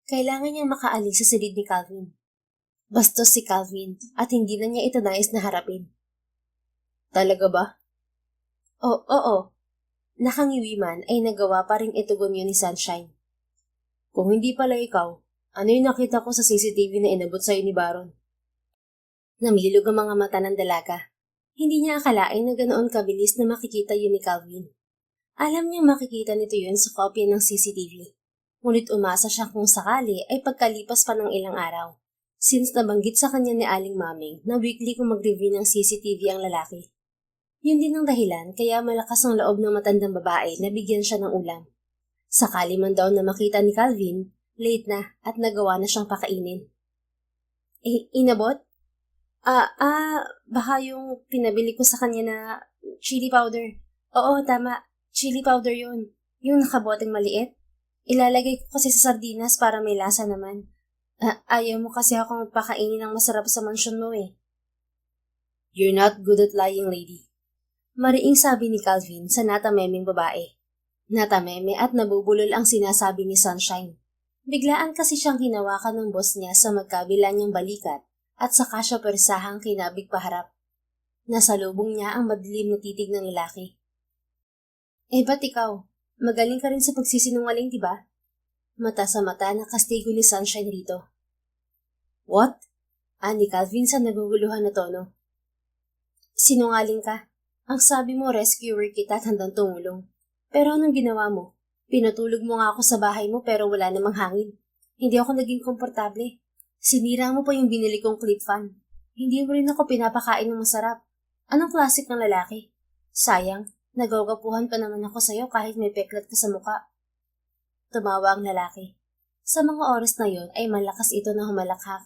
Kailangan niyang makaalis sa silid ni Calvin. Bastos si Calvin at hindi na niya ito nais na harapin. Talaga ba? Oo. Nakangiwi man ay nagawa pa rin itugon yun ni Sunshine. Kung hindi pala ikaw, ano yung nakita ko sa CCTV na inabot sa'yo ni Baron? Namilog ang mga mata ng dalaga. Hindi niya akalain na ganoon kabilis na makikita yun ni Calvin. Alam niyang makikita nito yun sa kopya ng CCTV. Ngunit umasa siya kung sakali ay pagkalipas pa ng ilang araw. Since nabanggit sa kanya ni Aling Maming na weekly kung mag-review ng CCTV ang lalaki. Yun din ang dahilan kaya malakas ang loob ng matandang babae na bigyan siya ng ulam. Sakali man daw na makita ni Calvin, late na at nagawa na siyang pakainin. Inabot? Baka yung pinabili ko sa kanya na chili powder. Oo, tama. Chili powder yun. Yung nakaboteng maliit. Ilalagay ko kasi sa sardinas para may lasa naman. Ayaw mo kasi akong pakainin ng masarap sa mansyon mo eh. You're not good at lying, lady. Mariing sabi ni Calvin sa natamemeng babae. Natameme at nabubulol ang sinasabi ni Sunshine. Biglaan kasi siyang hinawakan ng boss niya sa magkabila niyang balikat at saka siya persahang kinabig paharap. Nasalubong niya ang madilim na titig ng lalaki. Ba't ikaw? Magaling ka rin sa pagsisinungaling, diba? Mata sa mata na kastigo ni Sunshine rito. What? Ani Calvin sa naguguluhan na tono. Sinungaling ka. Ang sabi mo rescuer kita at handang tumulong. Pero anong ginawa mo? Pinatulog mo nga ako sa bahay mo pero wala namang hangin. Hindi ako naging komportable. Sinira mo pa yung binili kong clip fan. Hindi mo rin ako pinapakain ng masarap. Anong klasik ng lalaki? Sayang. Nagagapuhan pa naman ako sa'yo kahit may peklat ka sa muka. Tumawa ang lalaki. Sa mga oras na yon ay malakas ito na humalakhak.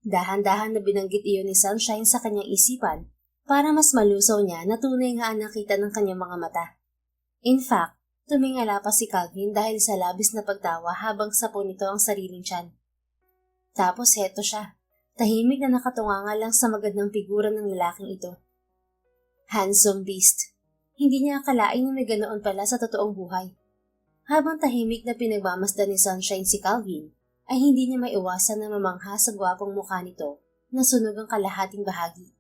Dahan-dahan na binanggit iyon ni Sunshine sa kanyang isipan para mas malusaw niya na tunay nga ang nakita ng kanyang mga mata. In fact, tumingala pa si Calvin dahil sa labis na pagtawa habang sapo nito ang sariling tiyan. Tapos heto siya, tahimik na nakatunganga lang sa magandang figura ng lalaking ito. Handsome beast. Hindi niya akalain na may ganoon pala sa totoong buhay. Habang tahimik na pinagmamasdan ni Sunshine si Calvin, ay hindi niya maiwasan na mamangha sa gwapong mukha nito na sunog ang kalahating bahagi.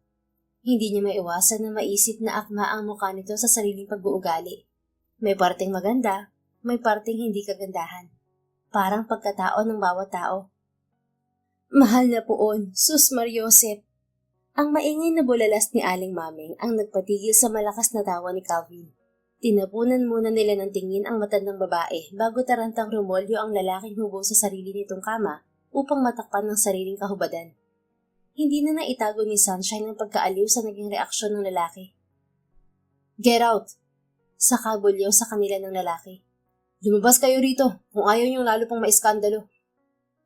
Hindi niya maiwasan na maisip na akma ang mukha nito sa sariling pag-uugali. May parteng maganda, may parteng hindi kagandahan. Parang pagkatao ng bawat tao. Mahal na poon, Sus Mariosep. Ang maingay na bulalas ni Aling Maming ang nagpatigil sa malakas na tawa ni Calvin. Tinapunan muna nila ng tingin ang matandang babae bago tarantang rumolyo ang lalaking hubo sa sarili nitong kama upang matakpan ng sariling kahubadan. Hindi na naitago ni Sunshine ang pagkaaliw sa naging reaksyon ng lalaki. Get out! Saka bulyaw sa kanila ng lalaki. Lumabas kayo rito kung ayaw niyong lalo pang maiskandalo.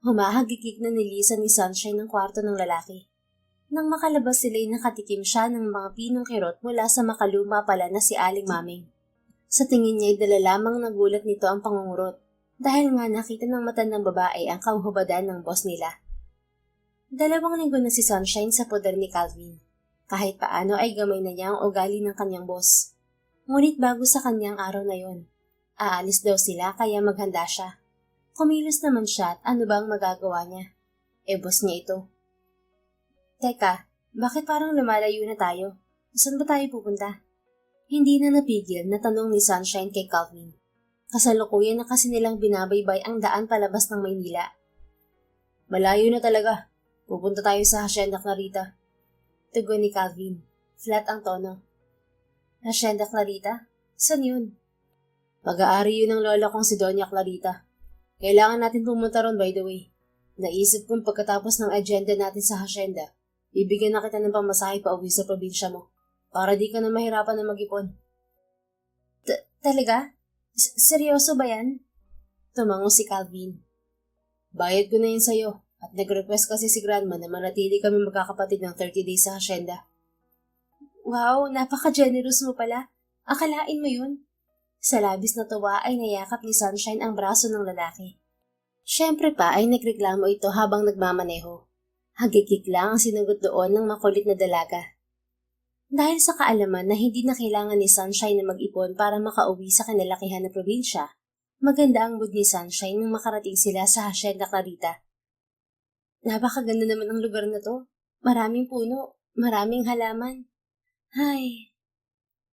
Humahagikik na nilisan ni Sunshine ng kwarto ng lalaki. Nang makalabas sila'y nakatikim siya ng mga pinong kirot mula sa makaluma pala na si Aling Maming. Sa tingin niya'y dala lamang nagulat nito ang pangungurot dahil nga nakita ng matandang babae ang kahubadan ng boss nila. 2 linggo na si Sunshine sa poder ni Calvin. Kahit paano ay gamay na niya ang ugali ng kanyang boss. Ngunit bago sa kanyang araw na yon, aalis daw sila kaya maghanda siya. Kumilos naman siya at ano ba ang magagawa niya? Boss niya ito. Teka, bakit parang lumalayo na tayo? Saan ba tayo pupunta? Hindi na napigil na tanong ni Sunshine kay Calvin. Kasalukuyan na kasi nilang binabaybay ang daan palabas ng Maynila. Malayo na talaga. Pupunta tayo sa Hacienda Clarita. Tugon ni Calvin. Flat ang tono. Hacienda Clarita? Saan yun? Pag-aari yun ng lola kong si Doña Clarita. Kailangan natin pumunta ron by the way. Naisip kong pagkatapos ng agenda natin sa Hacienda, bibigyan na kita ng pamasahe pa uwi sa probinsya mo, para di ka na mahirapan na mag-ipon. Talaga? Seryoso ba yan? Tumango si Calvin. Bayad ko na yun sa'yo, at nag-request kasi si Grandma na manatili kami magkakapatid ng 30 days sa Hacienda. Wow, napaka-generous mo pala. Akalain mo yun? Sa labis na tuwa ay nayakap ni Sunshine ang braso ng lalaki. Siyempre pa ay nagreklamo ito habang nagmamaneho. Hagikik lang ang sinagot doon ng makulit na dalaga. Dahil sa kaalaman na hindi na kailangan ni Sunshine na mag-ipon para makauwi sa kanalakihan na probinsya, maganda ang mood ni Sunshine nang makarating sila sa Hacienda Clarita. Napakaganda naman ang lugar na to. Maraming puno, maraming halaman. Hay.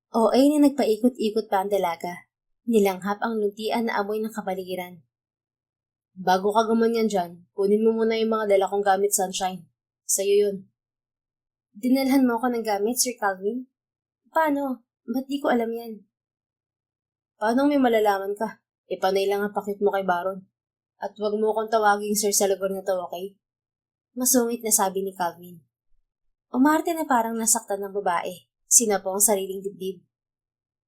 OA na nagpaikot-ikot pa ang dalaga. Nilanghap ang luntian na amoy ng kapaligiran. Bago ka gumanyan dyan, kunin mo muna yung mga dala kong gamit, Sunshine. Sa'yo yun. Dinalhan mo ako ng gamit, Sir Calvin? Paano? Ba't di ko alam yan? Paano may malalaman ka? Panay lang ang pakit mo kay Baron. At huwag mo akong tawaging Sir sa lugar na to, okay? Masungit na sabi ni Calvin. Umarte na parang nasaktan ng babae. Sinapo ang sariling dibdib.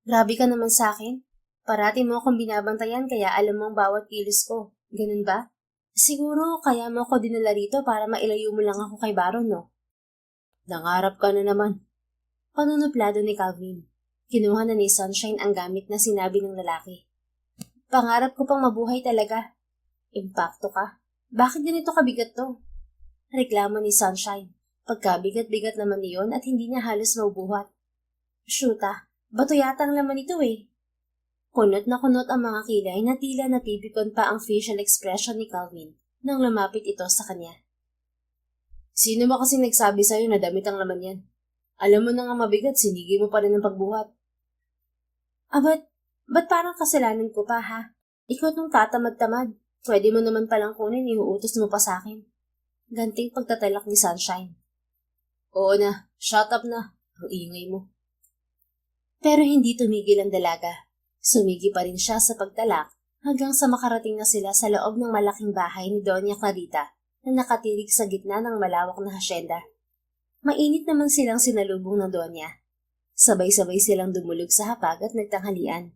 Grabe ka naman sa akin. Parati mo akong binabantayan kaya alam mo ang bawat kilos ko. Ganun ba? Siguro kaya mo ako dinala rito para mailayo mo lang ako kay Baron, no? Nangarap ka na naman. Panunuplado ni Calvin. Kinuha na ni Sunshine ang gamit na sinabi ng lalaki. Pangarap ko pang mabuhay talaga. Impakto ka. Bakit ganito kabigat to? Reklamo ni Sunshine. Pagkabigat-bigat naman niyon at hindi niya halos maubuhat. Shoota, bato yata ang laman nito eh. Kunot na kunot ang mga kilay na tila napipikon pa ang facial expression ni Calvin nang lumapit ito sa kanya. Sino ba kasi nagsabi sa'yo na damit ang laman yan? Alam mo na nga mabigat, sinigi mo pa rin ang pagbuhat. Ba't parang kasalanan ko pa ha? Ikaw nung tatamad-tamad. Pwede mo naman palang kunin, iuutos mo pa sa akin. Ganting pagtatalak ni Sunshine. Oo na, shut up na. Ang ingay mo. Pero hindi tumigil ang dalaga. Sumigi pa rin siya sa pagtalak hanggang sa makarating na sila sa loob ng malaking bahay ni Doña Clarita na nakatirig sa gitna ng malawak na hasyenda. Mainit naman silang sinalubong ng Doña. Sabay-sabay silang dumulog sa hapag at nagtanghalian.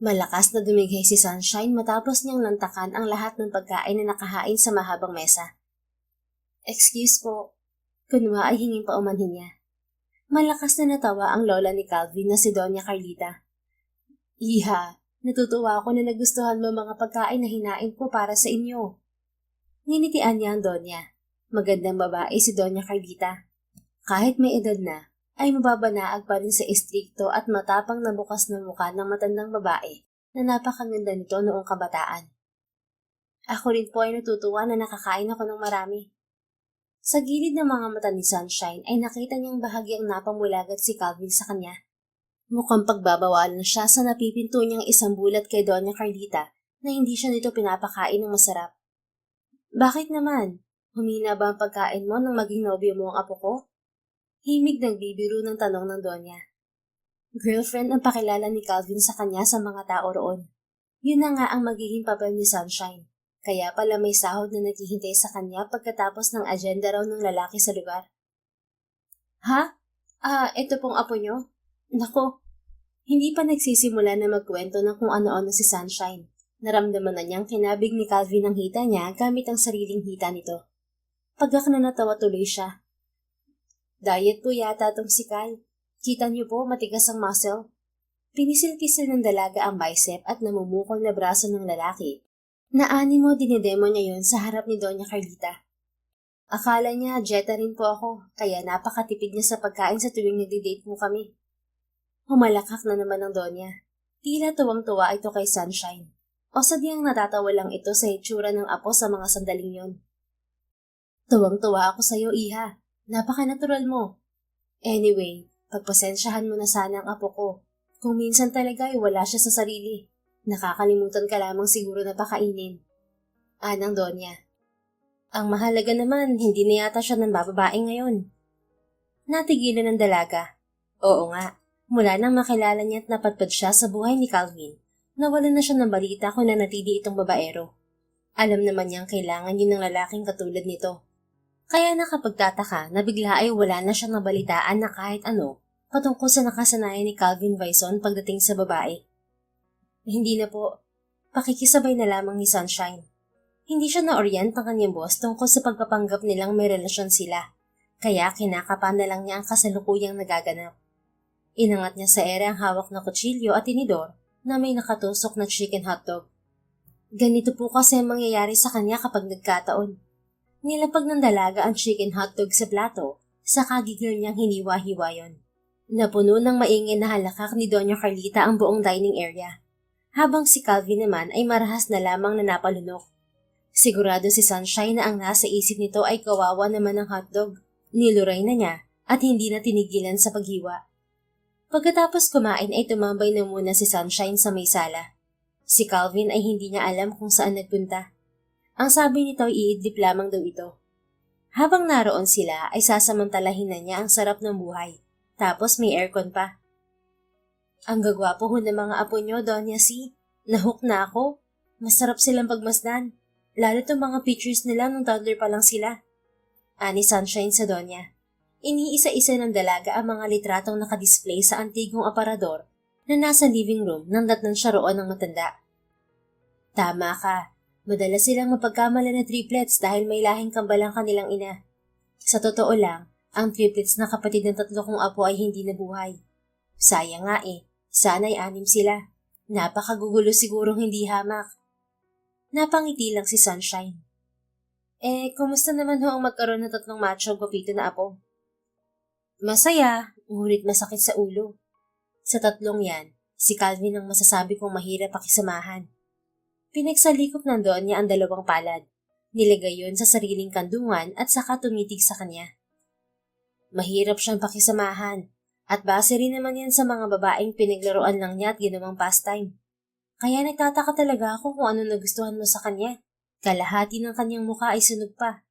Malakas na dumighay si Sunshine matapos niyang lantakan ang lahat ng pagkain na nakahain sa mahabang mesa. Excuse po. Kunwa ay hinging paumanhin niya. Malakas na natawa ang lola ni Calvin na si Doña Carlita. Iha, natutuwa ako na nagustuhan mo mga pagkain na hinain ko para sa inyo. Nginitian niya ang Donya. Magandang babae si Donya Carlita. Kahit may edad na, ay mababanaag pa rin sa istrikto at matapang na bukas na mukha ng matandang babae na napakaganda nito noong kabataan. Ako rin po ay natutuwa na nakakain ako ng marami. Sa gilid ng mga mata ni Sunshine ay nakita niyang bahagyang napamulagat si Calvin sa kanya. Mukhang pagbabawalan siya sa napipinto niyang isang bulat kay Doña Carlita na hindi siya nito pinapakain ng masarap. Bakit naman? Humina ba ang pagkain mo nang maging nobyo mo ang apo ko? Himig nagbibiro ng tanong ng Donya. Girlfriend ang pakilala ni Calvin sa kanya sa mga tao roon. Yun na nga ang magiging papel ni Sunshine. Kaya pala may sahod na naghihintay sa kanya pagkatapos ng agenda raw ng lalaki sa lugar. Ha? Ito pong apo nyo? Nako, hindi pa nagsisimula na magkwento ng kung ano-ano si Sunshine. Naramdaman na niyang kinabig ni Calvin ang hita niya gamit ang sariling hita nito. Pagkak na natawa tuloy siya. Diet po yata tong si Cal. Kita niyo po matigas ang muscle. Pinisil-pisil ng dalaga ang bicep at namumukol na braso ng lalaki. Naanimo dinedemo niya yon sa harap ni Doña Carlita. Akala niya jeta rin po ako, kaya napakatipid niya sa pagkain sa tuwing nagdi-date mo kami. Humalakak na naman ng Donya. Tila tuwang-tuwa ito kay Sunshine. O sadyang natatawa lang ito sa itsura ng apo sa mga sandaling yon. Tuwang-tuwa ako sa iyo, Iha. Napaka-natural mo. Anyway, pagpasensyahan mo na sana ang apo ko. Kung minsan talaga ay wala siya sa sarili. Nakakalimutan ka lamang siguro na pakainin. Anang Donya. Ang mahalaga naman, hindi na yata siya ng bababae ngayon. Natigilan ng dalaga. Oo nga, mula nang makilala niya at napadpad siya sa buhay ni Calvin, nawalan na siya ng balita kung nanatili itong babaero. Alam naman niyang kailangan yun ng lalaking katulad nito. Kaya nakapagtataka na bigla ay wala na siyang nabalitaan na kahit ano patungkol sa nakasanayan ni Calvin Vaison pagdating sa babae. Hindi na po. Pakikisabay na lamang ni Sunshine. Hindi siya na-orient ng kanyang boss tungkol sa pagpapanggap nilang may relasyon sila. Kaya kinakapan na lang niya ang kasalukuyang nagaganap. Inangat niya sa ere ang hawak na kutsilyo at tinidor na may nakatusok na chicken hotdog. Ganito po kasi ang mangyayari sa kanya kapag nagkataon. Nilapag ng dalaga ang chicken hotdog sa plato, saka gigil niyang hiniwa-hiwa yon. Napuno ng maingay na halakak ni Doña Carlita ang buong dining area. Habang si Calvin naman ay marahas na lamang na napalunok. Sigurado si Sunshine na ang nasa isip nito ay kawawa naman ng hotdog. Niluray na niya at hindi na tinigilan sa paghiwa. Pagkatapos kumain ay tumambay na muna si Sunshine sa may sala. Si Calvin ay hindi niya alam kung saan nagpunta. Ang sabi nito ay iidlip lamang daw ito. Habang naroon sila ay sasamantalahin na niya ang sarap ng buhay. Tapos may aircon pa. Ang gagwapo ho ng mga apo nyo, Doña C. Nahook na ako. Masarap silang pagmasdan. Lalo itong mga pictures nila nung toddler pa lang sila. Ani Sunshine sa Donya. Iniisa-isa ng dalaga ang mga litratong nakadisplay sa antigong aparador na nasa living room nang datnan siya roon ng matanda. Tama ka. Madalas silang mapagkamala na triplets dahil may lahing kambalang kanilang ina. Sa totoo lang, ang triplets na kapatid ng tatlo kong apo ay hindi nabuhay. Sayang nga eh. Sana ay 6 sila. Napakagugulo sigurong hindi hamak. Napangiti lang si Sunshine. Kumusta naman ho ang magkaroon ng 3 macho gwapito na apo? Masaya, ngunit masakit sa ulo. Sa 3 yan, si Calvin ang masasabi kong mahirap pakisamahan. Pinagsalikop ng Donya ang 2 palad. Nilagay yon sa sariling kandungan at saka tumitig sa kanya. Mahirap siyang pakisamahan. At base rin naman yan sa mga babaeng pinaglaruan lang niya at ginawang pastime. Kaya nagtataka talaga ako kung ano nagustuhan mo sa kanya. Kalahati ng kanyang mukha ay sunog pa.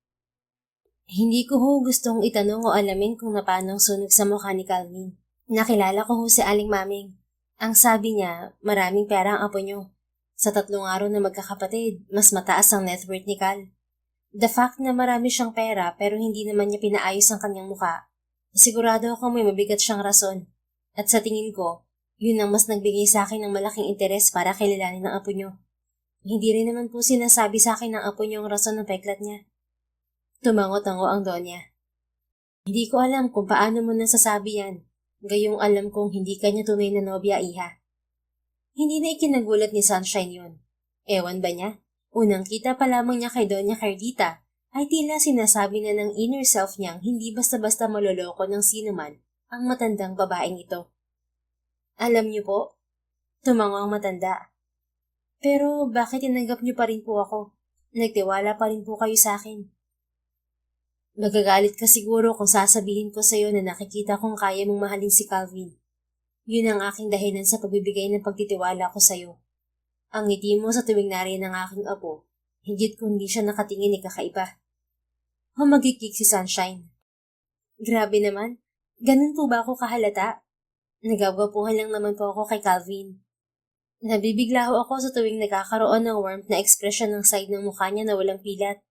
Hindi ko ho gustong itanong o alamin kung napano ang sunog sa mukha ni Calvin. Nakilala ko ho si Aling Maming. Ang sabi niya, maraming pera ang apo niyo. Sa 3 araw na magkakapatid, mas mataas ang net worth ni Cal. The fact na marami siyang pera pero hindi naman niya pinaayos ang kanyang mukha. Sigurado ako may mabigat siyang rason. At sa tingin ko, yun ang mas nagbigay sa akin ng malaking interes para kilalanin ng apo niyo. Hindi rin naman po sinasabi sa akin ng apo niyo ang rason ng peklat niya. Tumango-tango ang Donya. Hindi ko alam kung paano mo nasasabi yan. Gayong alam kong hindi kanya tunay na nobya, Iha. Hindi na ikinagulat ni Sunshine yun. Ewan ba niya? Unang kita pa lamang niya kay Doña Carlita ay tila sinasabi na ng inner self niyang hindi basta-basta maloloko ng sinuman ang matandang babaeng ito. Alam niyo po, tumango ang matanda. Pero bakit tinanggap niyo pa rin po ako? Nagtiwala pa rin po kayo sa akin. Magagalit ka siguro kung sasabihin ko sa iyo na nakikita kong kaya mong mahalin si Calvin. Yun ang aking dahilan sa pagbibigay ng pagtitiwala ko sa iyo. Ang ngiti mo sa tuwing nariyan ng aking apo, higit kundi siya nakatingin ay kakaiba. Humagikik si Sunshine. Grabe naman, ganun po ba ako kahalata? Nagagwapuhan lang naman po ako kay Calvin. Nabibigla ho ako sa tuwing nagkakaroon ng warmth na ekspresyon ng side ng mukha niya na walang pilat.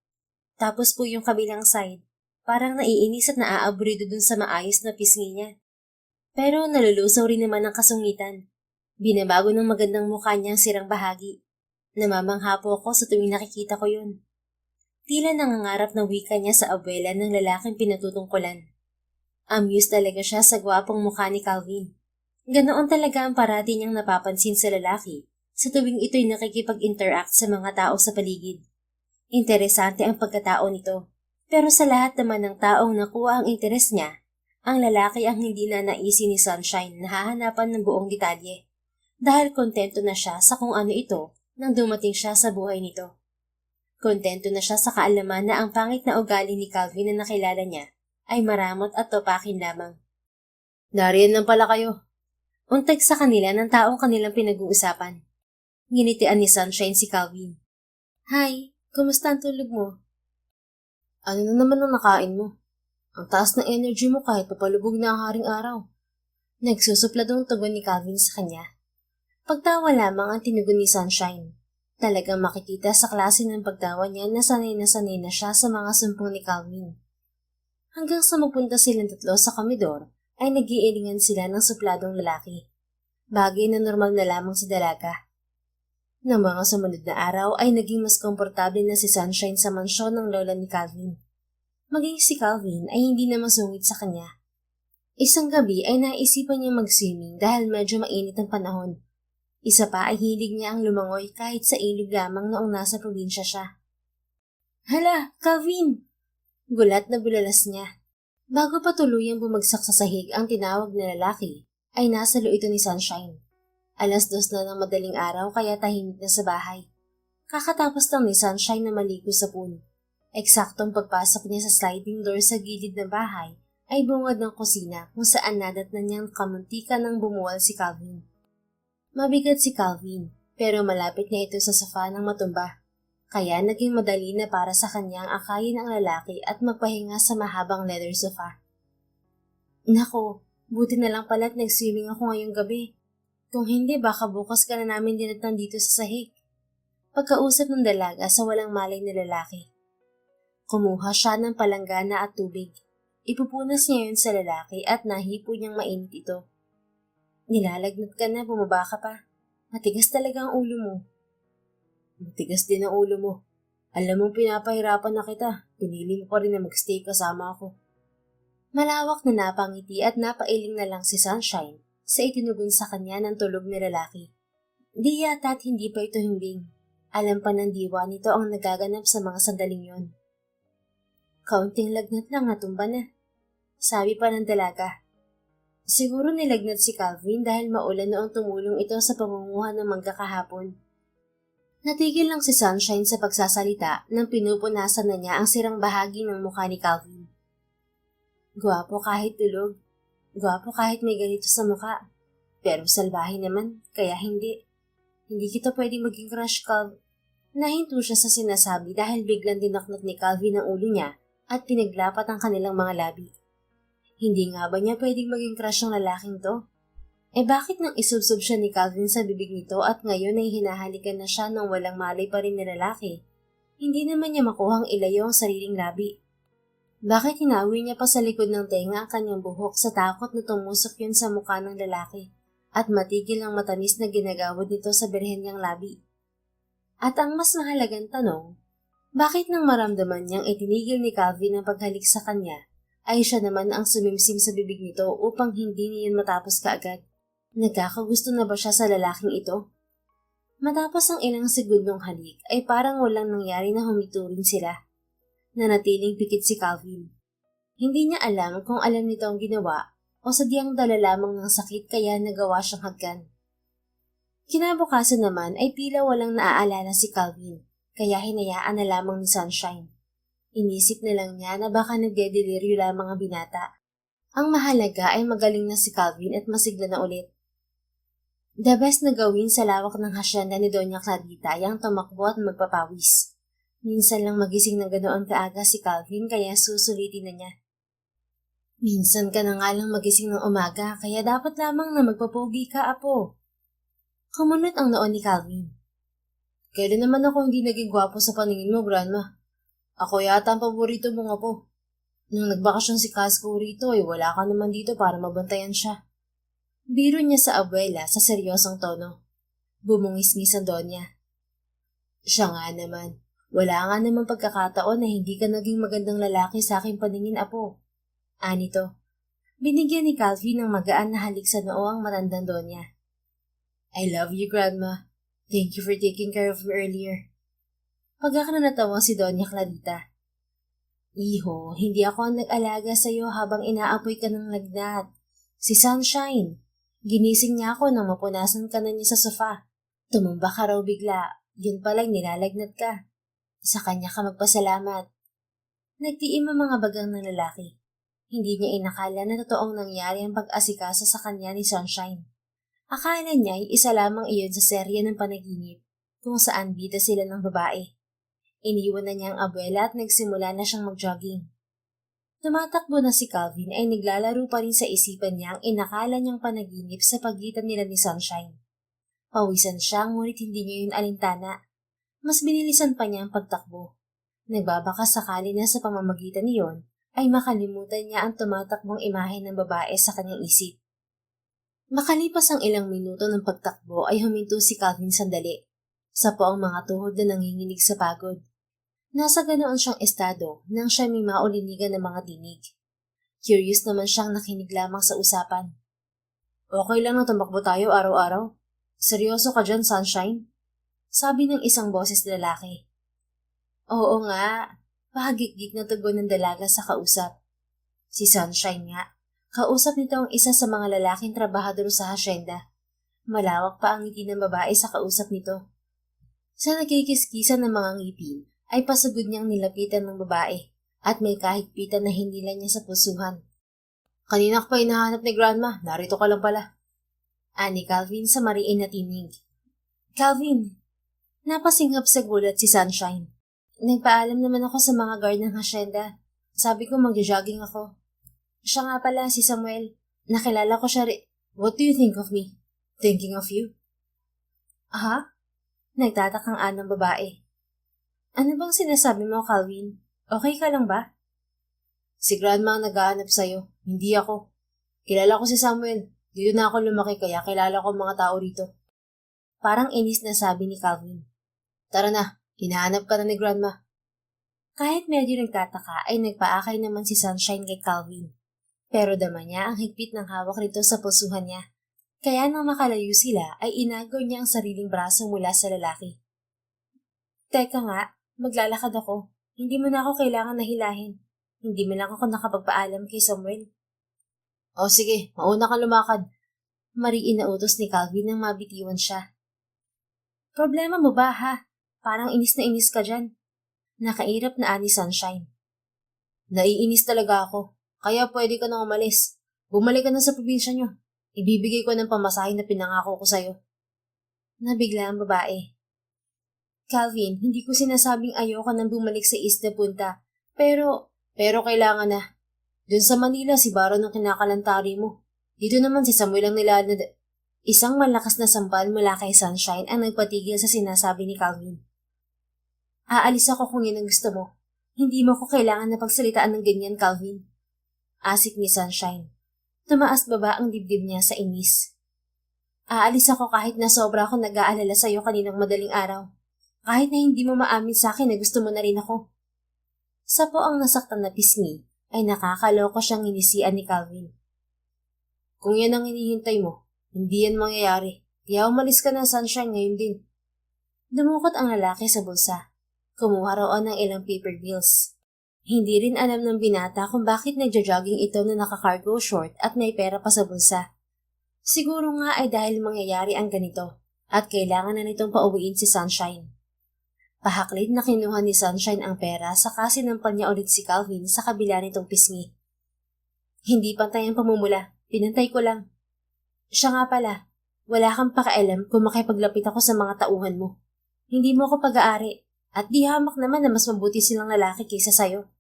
Tapos po yung kabilang side, parang naiinis at naaaburido dun sa maayos na pisngi niya. Pero nalulusaw rin naman ang kasungitan. Binabago ng magandang mukha niya ang sirang bahagi. Namamangha po ako sa tuwing nakikita ko yun. Tila nangangarap ng wika niya sa abuela ng lalaking pinatutungkulan. Amused talaga siya sa gwapong mukha ni Calvin. Ganoon talaga ang parati niyang napapansin sa lalaki sa tuwing ito'y nakikipag-interact sa mga tao sa paligid. Interesante ang pagkatao nito, pero sa lahat naman ng taong nakuha ang interes niya, ang lalaki ang hindi na naisin ni Sunshine na hahanapan ng buong detalye dahil kontento na siya sa kung ano ito nang dumating siya sa buhay nito. Kontento na siya sa kaalaman na ang pangit na ugali ni Calvin na nakilala niya ay maramot at topakin lamang. Nariyan lang pala kayo. Untag sa kanila ng taong kanilang pinag-uusapan. Nginitian ni Sunshine si Calvin. Hi, kumusta ang tulog mo? Ano na naman ang nakain mo? Ang taas ng energy mo kahit papalubog na ang haring araw. Nagsusupladong tugon ni Calvin sa kanya. Pagtawa lamang ang tinugon ni Sunshine. Talagang makikita sa klase ng pagtawa niya na sanay na siya sa mga sumpong ni Calvin. Hanggang sa magpunta silang tatlo sa komedor, ay nag-iilingan sila ng supladong lalaki. Bagay na normal na lamang sa dalaga. Ng mga sumunod na araw ay naging mas komportable na si Sunshine sa mansyon ng lola ni Calvin. Maging si Calvin ay hindi na masungit sa kanya. Isang gabi ay naisipan niya mag-swimming dahil medyo mainit ang panahon. Isa pa ay hilig niya ang lumangoy kahit sa ilog lamang noong nasa probinsya siya. Hala, Calvin! Gulat na bulalas niya. Bago pa tuluyang bumagsak sa sahig ang tinawag na lalaki, ay nasa ito ni Sunshine. 2:00 na ng madaling araw kaya tahimik na sa bahay. Kakatapos lang ni Sunshine na maligo sa pool. Eksaktong pagpasok niya sa sliding door sa gilid ng bahay ay bungad ng kusina kung saan nadatnan niyang kamuntikan ng bumuwal si Calvin. Mabigat si Calvin, pero malapit na ito sa sofa ng matumba. Kaya naging madali na para sa kanyang akayin ang lalaki at magpahinga sa mahabang leather sofa. Nako, buti na lang pala't nag-swimming ako ngayong gabi. Kung hindi, baka bukas ka na namin dinatnan dito sa sahig. Pagkausap ng dalaga sa walang malay na lalaki. Kumuha siya ng palanggana at tubig. Ipupunas niya yun sa lalaki at nahipo niyang mainit ito. Nilalagnat ka na, bumaba ka pa. Matigas talaga ang ulo mo. Matigas din ang ulo mo. Alam mong pinapahirapan na kita. Pinili mo pa rin na magstay kasama ako. Malawak na napangiti at napailing na lang si Sunshine sa itinugon sa kanya ng tulog na lalaki. Di yata at hindi pa ito himbing. Alam pa ng diwa nito ang nagaganap sa mga sandaling yon. Kaunting lagnat lang natumba na. Sabi pa ng dalaga. Siguro nilagnat si Calvin dahil maulan noong tumulong ito sa pangunguha ng mangga kahapon. Natigil lang si Sunshine sa pagsasalita nang pinupunasan na niya ang sirang bahagi ng mukha ni Calvin. Gwapo kahit tulog. Gwapo kahit may ganito sa mukha. Pero salbahe naman, kaya hindi. Hindi kita pwedeng maging crush, Calv. Nahinto siya sa sinasabi dahil biglang dinaknat ni Calvin ang ulo niya at pinaglapat ang kanilang mga labi. Hindi nga ba niya pwedeng maging crush ng lalaking to? Bakit nang isubsob siya ni Calvin sa bibig nito at ngayon ay hinahalikan na siya ng walang malay pa rin na lalaki? Hindi naman niya makuhang ilayo ang sariling labi. Bakit hinawi niya pa sa likod ng tenga ang kanyang buhok sa takot na tumusok yun sa mukha ng lalaki at matigil ang matamis na ginagawad nito sa birhen niyang labi? At ang mas mahalagang tanong, bakit nang maramdaman niyang itinigil ni Calvin ang paghalik sa kanya, ay siya naman ang sumimsim sa bibig nito upang hindi niyan matapos kaagad? Nagkakagusto na ba siya sa lalaking ito? Matapos ang ilang segundong halik ay parang walang nangyari na humituring sila. Nanatiling pikit si Calvin. Hindi niya alam kung alam nito ang ginawa o sadyang dala lamang ng sakit kaya nagawa siyang hagkan. Kinabukasan naman ay tila walang naaalala si Calvin kaya hinayaan na lamang ni Sunshine. Inisip na lang niya na baka nagdedeliryo lamang ang binata. Ang mahalaga ay magaling na si Calvin at masigla na ulit. The best na gawin sa lawak ng hasyenda ni Doña Clarita ay ang tumakbo at magpapawis. Minsan lang magising na ganoon kaaga si Calvin kaya susulitin na niya. Minsan ka na nga lang magising ng umaga kaya dapat lamang na magpapogi ka, apo. Kumunot ang noon ni Calvin. Kailan naman ako hindi naging gwapo sa paningin mo, Grandma? Ako yata ang paborito mong apo. Nung nagbakasyon si Casco rito ay wala ka naman dito para mabantayan siya. Biro niya sa abuela sa seryosong tono. Bumungis-ngis ang Donya. Siya nga naman. Wala nga naman pagkakataon na hindi ka naging magandang lalaki sa aking paningin, apo. Anito. Binigyan ni Calvin ng magaan na halik sa noo ang matandang Donya. I love you, Grandma. Thank you for taking care of me earlier. Pagka na natawa si Doña Clarita. Iho, hindi ako ang nag-alaga sa iyo habang inaapoy ka ng lagnat. Si Sunshine. Ginising niya ako nang mapunasan ka na niya sa sofa. Tumumba ka raw bigla. Yun palang nilalagnat ka. Sa kanya ka magpasalamat. Nagtiim ang mga bagang ng lalaki. Hindi niya inakala na totoong nangyari ang pag-asikasa sa kanya ni Sunshine. Akala niya ay isa lamang iyon sa serye ng panaginip kung saan bida sila ng babae. Iniwan na niya ang abuela at nagsimula na siyang mag-jogging. Tumatakbo na si Calvin ay naglalaro pa rin sa isipan niya ang inakala niyang panaginip sa pagitan nila ni Sunshine. Pawisan siya ngunit hindi niya yun alintana. Mas binilisan pa niya ang pagtakbo. Nagbabaka sakali na sa pamamagitan niyon ay makalimutan niya ang tumatakbong imahe ng babae sa kanyang isip. Makalipas ang ilang minuto ng pagtakbo ay huminto si Calvin sandali. Sa poong mga tuhod na nanginginig sa pagod. Nasa ganoon siyang estado nang siya may maulinigan ng mga tinig. Curious naman siyang nakinig lamang sa usapan. Okay lang na tumakbo tayo araw-araw. Seryoso ka dyan, Sunshine? Sabi ng isang boses lalaki. Oo nga, pahagik-gik na tugon ng dalaga sa kausap. Si Sunshine nga, kausap nito ang isa sa mga lalaking trabahador sa hasyenda. Malawak pa ang ngiti ng babae sa kausap nito. Sa nagkikiskisan ng mga ngipin, ay pasagod niyang nilapitan ng babae at may kahigpitan na hinila niya sa pusuhan. Kanina ka pa hinahanap ni Grandma, narito ka lang pala. Ani Calvin sa mariin na tinig. Calvin! Napasinghap sa gulat si Sunshine. Nagpaalam naman ako sa mga guard ng hasyenda. Sabi ko mag-jogging ako. Siya nga pala si Samuel. Nakilala ko siya What do you think of me? Thinking of you? Aha? Nagtatakang anong babae. Ano bang sinasabi mo, Calvin? Okay ka lang ba? Si Grandma ang naghahanap sa'yo, hindi ako. Kilala ko si Samuel. Dito na ako lumaki kaya kilala ko mga tao rito. Parang inis na sabi ni Calvin. Tara na, hinahanap ka na ni Grandma. Kahit medyo nagtataka ay nagpaakay naman si Sunshine kay Calvin. Pero dama niya ang higpit ng hawak rito sa pusuhan niya. Kaya nang makalayo sila ay inagaw niya ang sariling braso mula sa lalaki. Teka nga, maglalakad ako. Hindi mo na ako kailangan na hilahin. Hindi mo lang ako nakapagpaalam kay Samuel. O sige, mauna ka lumakad. Mariin na utos ni Calvin nang mabitiwan siya. Problema mo ba ha? Parang inis na inis ka dyan. Nakairap na ani Sunshine. Naiinis talaga ako. Kaya pwede ka nang umalis. Bumalik ka na sa probinsya nyo. Ibibigay ko ng pamasahe na pinangako ko sa'yo. Nabigla ang babae. Calvin, hindi ko sinasabing ayoko nang bumalik sa Isla Punta. Pero kailangan na. Doon sa Manila, si Baron ang kinakalantari mo. Dito naman si Samuel ang nilalad. Isang malakas na sampal mula kay Sunshine ang nagpatigil sa sinasabi ni Calvin. Aalis ako kung yun ang gusto mo. Hindi mo ko kailangan na pagsalitaan ng ganyan, Calvin. Asik ni Sunshine. Tumaas baba ang dibdib niya sa inis. Aalis ako kahit na sobra akong nag-aalala sa'yo kaninang madaling araw. Kahit na hindi mo maamin sa akin na gusto mo na rin ako. Sa po ang nasaktan na pisngi, ay nakakaloko siyang inisian ni Calvin. Kung yan ang hinihintay mo, hindi yan mangyayari. Kaya umalis ka na, Sunshine, ngayon din. Dumukot ang lalaki sa bulsa. Kumuha roon ng ilang paper bills. Hindi rin alam ng binata kung bakit nagja-jogging ito na naka-cargo short at may pera pa sa bulsa. Siguro nga ay dahil mangyayari ang ganito at kailangan na nitong pauwiin si Sunshine. Pahaklid na kinuha ni Sunshine ang pera saka sinampal niya ulit si Calvin sa kabila nitong pisngi. Hindi pantay ang pamumula, pinantay ko lang. Siya nga pala, wala kang pakialam kung makipaglapit ako sa mga tauhan mo. Hindi mo ako pag-aari at di hamak naman na mas mabuti silang lalaki kaysa sayo.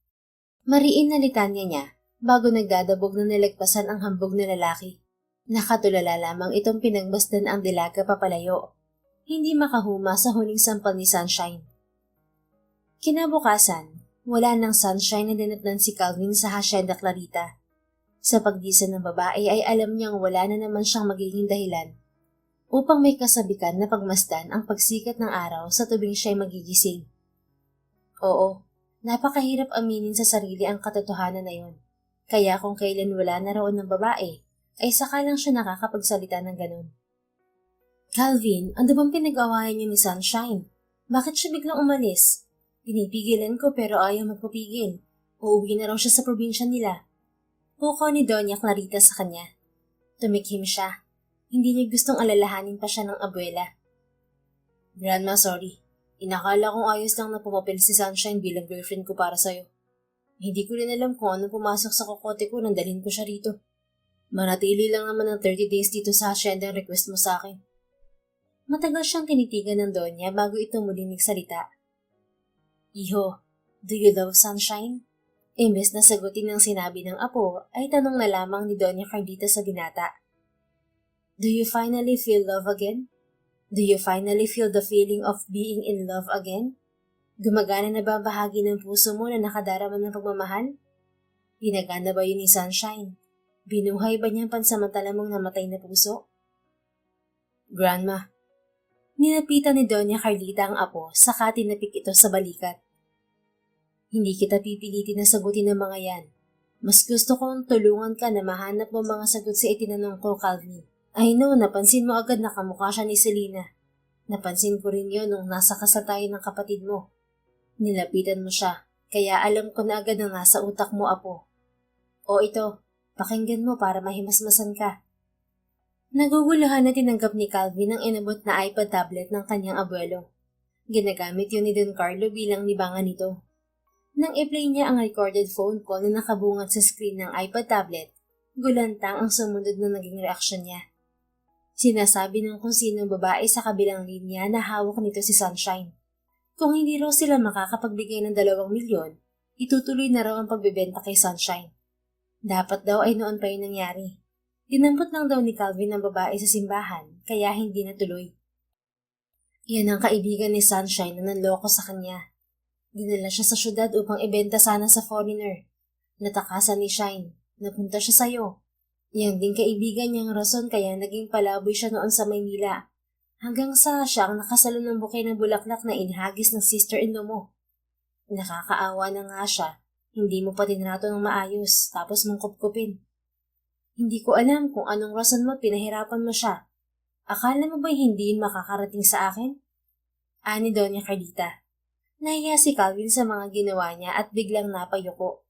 Mariin na litanya niya bago nagdadabog na nilagpasan ang hambog na lalaki. Nakatulala lamang itong pinagmasdan ang dilaga papalayo. Hindi makahuma sa huling sampal ni Sunshine. Kinabukasan, wala nang Sunshine na dinatnan si Calvin sa Hacienda Clarita. Sa pagdisa ng babae ay alam niyang wala na naman siyang magiging dahilan upang may kasabikan na pagmasdan ang pagsikat ng araw sa tubing siya'y magigising. Oo, napakahirap aminin sa sarili ang katotohanan na yun. Kaya kung kailan wala na roon ng babae, ay saka lang siya nakakapagsalita ng ganun. Calvin, ano bang pinag-awayan niyo ni Sunshine? Bakit siya biglang umalis? Pinipigilan ko pero ayaw magpapigil. Uuwi na raw siya sa probinsya nila. Puko ni Doña Clarita sa kanya. Tumikhim siya. Hindi niya gustong alalahanin pa siya ng abuela. Grandma, sorry. Inakala kong ayos lang na pumapil si Sunshine bilang girlfriend ko para sa'yo. Hindi ko rin alam kung anong pumasok sa kokote ko nang dalhin ko siya rito. Manatili lang naman ng 30 days dito sa hacienda ang request mo sa akin. Matagal siyang tinitigan ng Donya bago ito muling nagsalita. Iho, do you love Sunshine? Imbes na sagutin ng sinabi ng apo, ay tanong na lamang ni Doña Carlita sa binata. Do you finally feel love again? Do you finally feel the feeling of being in love again? Gumagana na ba ang bahagi ng puso mo na nakadarama ng pagmamahal? Ginagana ba yun ni Sunshine? Binuhay ba niyang pansamantala mong namatay na puso? Grandma. Nilapitan ni Doña Carlita ang apo saka tinapik ito sa balikat. Hindi kita pipilitin na sagutin ng mga yan. Mas gusto kong tulungan ka na mahanap mo mga sagot sa itinanong ko, Calvin. I know, napansin mo agad na kamukha siya ni Selena. Napansin ko rin yun nung nasa kasal tayo ng kapatid mo. Nilapitan mo siya, kaya alam ko na agad na nasa utak mo, apo. O ito, pakinggan mo para mahimasmasan ka. Naguguluhan na tinanggap ni Calvin ang inabot na iPad tablet ng kanyang abuelo. Ginagamit yun ni Don Carlo bilang libangan nito. Nang i-play niya ang recorded phone call na nakabungad sa screen ng iPad tablet, gulantang ang sumunod na naging reaksyon niya. Sinasabi ng kung sinong babae sa kabilang linya na hawak nito si Sunshine. Kung hindi raw sila makakapagbigay ng 2 milyon, itutuloy na raw ang pagbebenta kay Sunshine. Dapat daw ay noon pa yun nangyari. Dinampot lang daw ni Calvin ang babae sa simbahan, kaya hindi natuloy. Yan ang kaibigan ni Sunshine na nanloko sa kanya. Dinala siya sa syudad upang ibenta sana sa foreigner. Natakasan ni Shine. Napunta siya sa'yo. Yan din kaibigan niyang rason kaya naging palaboy siya noon sa Maynila. Hanggang sa siya ang nakasalo ng bukay ng bulaklak na inhagis ng sister-in-law mo. Nakakaawa na nga siya. Hindi mo pa tinrato ng maayos tapos mong kupkupin. Hindi ko alam kung anong rason mo pinahirapan mo siya. Akala mo ba'y hindi makakarating sa akin? Ani Doña Carlita. Nahiya si Calvin sa mga ginawa niya at biglang napayuko.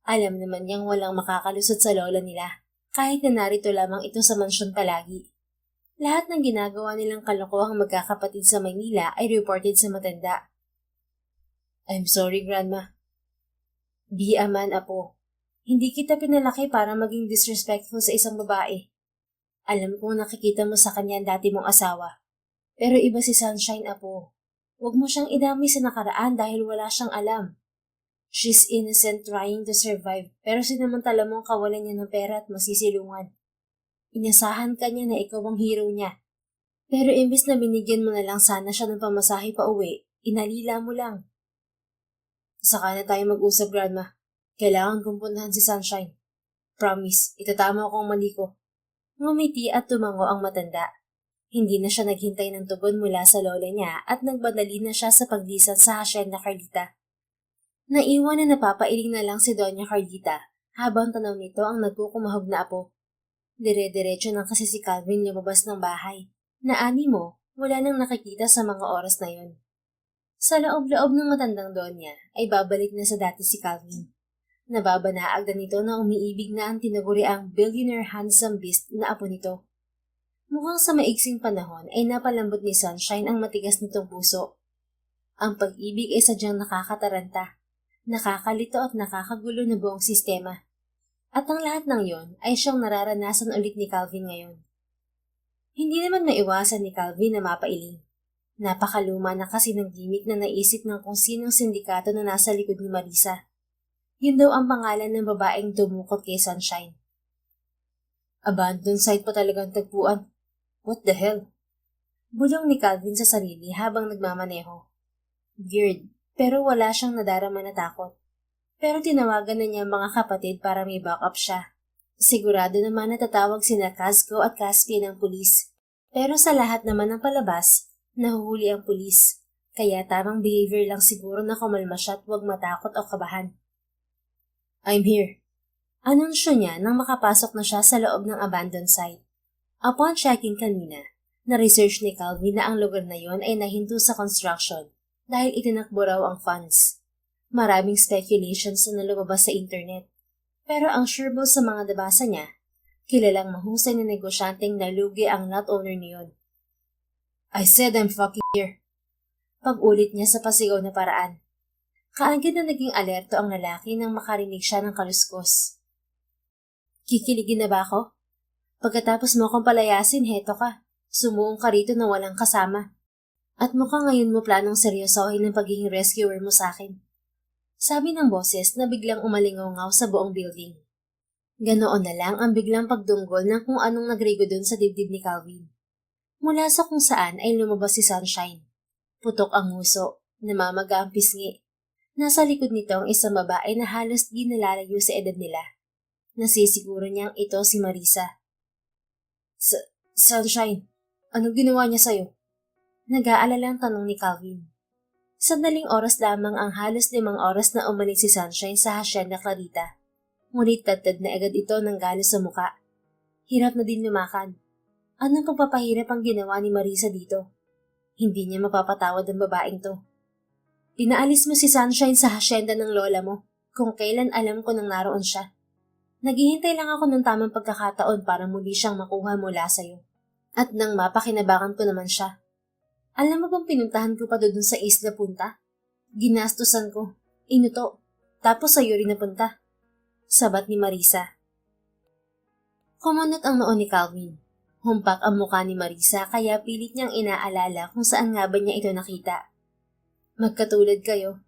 Alam naman niyang walang makakalusot sa lola nila. Kahit na narito lamang ito sa mansyon palagi. Lahat ng ginagawa nilang kalokohang magkakapatid sa Maynila ay reported sa matanda. I'm sorry, Grandma. Be a man, apo. Hindi kita pinalaki para maging disrespectful sa isang babae. Alam kong nakikita mo sa kanya ang dati mong asawa. Pero iba si Sunshine, apo. Huwag mo siyang idamay sa nakaraan dahil wala siyang alam. She's innocent trying to survive pero sinamantala mong kawalan niya ng pera at masisilungan. Inasahan ka niya na ikaw ang hero niya. Pero imbis na binigyan mo na lang sana siya ng pamasahe pa uwi, inalila mo lang. Saka na tayo mag-usap, Grandma. Kailangan kong puntahan si Sunshine. Promise, itatama ko ang mali ko. Ngumiti at tumango ang matanda. Hindi na siya naghintay ng tugon mula sa lola niya at nagbadali na siya sa pagdisan sa Hacienda Carlita. Naiwan na napapailing na lang si Doña Carlita habang tanaw nito ang nagkukumahog na apo. Dire-diretso nang kasi si Calvin lumabas ng bahay. Naani mo, Wala nang nakikita sa mga oras na yon. Sa loob-loob ng matandang Donya ay babalik na sa dati si Calvin. Nababanaag na nito na umiibig na ang tinaguriang billionaire handsome beast na apo nito. Mukhang sa maiksing panahon ay napalambot ni Sunshine ang matigas nitong puso. Ang pag-ibig ay sadyang nakakataranta, nakakalito at nakakagulo na buong sistema. At ang lahat ng yon ay siyang nararanasan ulit ni Calvin ngayon. Hindi naman maiwasan ni Calvin na mapailing. Napakaluma na kasi ng gimmick na naisip ng kung sinong sindikato na nasa likod ni Marisa. Yun daw ang pangalan ng babaeng dumukot kay Sunshine. Abandon site pa talagang tagpuan. What the hell? Bulong ni Calvin sa sarili habang nagmamaneho. Weird, pero wala siyang nadarama na takot. Pero tinawagan na niya mga kapatid para may backup siya. Sigurado naman na tatawag sina Casco at Caspi ng pulis. Pero sa lahat naman ng palabas, nahuhuli ang pulis. Kaya tamang behavior lang siguro na kumalma siya at huwag matakot o kabahan. I'm here. Anunsyo niya nang makapasok na siya sa loob ng abandoned site. Upon checking kanina, na-research ni Calvin na ang lugar na yon ay nahinto sa construction dahil itinakbo raw ang funds. Maraming speculations na lumabas sa internet. Pero ang sureball sa mga nabasa niya, kilalang mahusay na negosyanteng nalugi ang lot owner niyon. I said I'm fucking here. Pag-ulit niya sa pasigaw na paraan. Kaagad na naging alerto ang lalaki nang makarinig siya ng kaluskos. Kikiligin na ba ako? Pagkatapos mo akong palayasin, heto ka. Sumuong ka rito na walang kasama. At mukhang ngayon mo planong seryosohin ng pagiging rescuer mo sa akin. Sabi ng boses na biglang umalingaw-ngaw sa buong building. Ganoon na lang ang biglang pagdunggol ng kung anong nagrigo dun sa dibdib ni Calvin. Mula sa kung saan ay lumabas si Sunshine. Putok ang nguso, namamaga ang pisngi. Nasa likod nito ang isang babae na halos di nalalayo sa edad nila. Nasisiguro niyang ito si Marisa. Sunshine, anong ginawa niya sa'yo? Nag-aalala ang tanong ni Calvin. Sandaling oras lamang ang halos 5 oras na umalis si Sunshine sa Hacienda Clarita. Ngunit tad na agad ito ng galos sa muka. Hirap na din lumakad. Anong pagpapahirap ang ginawa ni Marisa dito? Hindi niya mapapatawad ang babaeng to. Pinaalis mo si Sunshine sa hacienda ng lola mo kung kailan alam ko nang naroon siya. Naghihintay lang ako ng tamang pagkakataon para muli siyang makuha mula sa'yo. At nang mapakinabangan ko naman siya. Alam mo bang pinuntahan ko pa doon sa Isla Punta? Ginastusan ko, inuto, tapos sa'yo rin napunta. Sabat ni Marisa. Kumunot ang noo ni Calvin. Humpak ang mukha ni Marisa kaya pilit niyang inaalala kung saan nga ba niya ito nakita. Magkatulad kayo.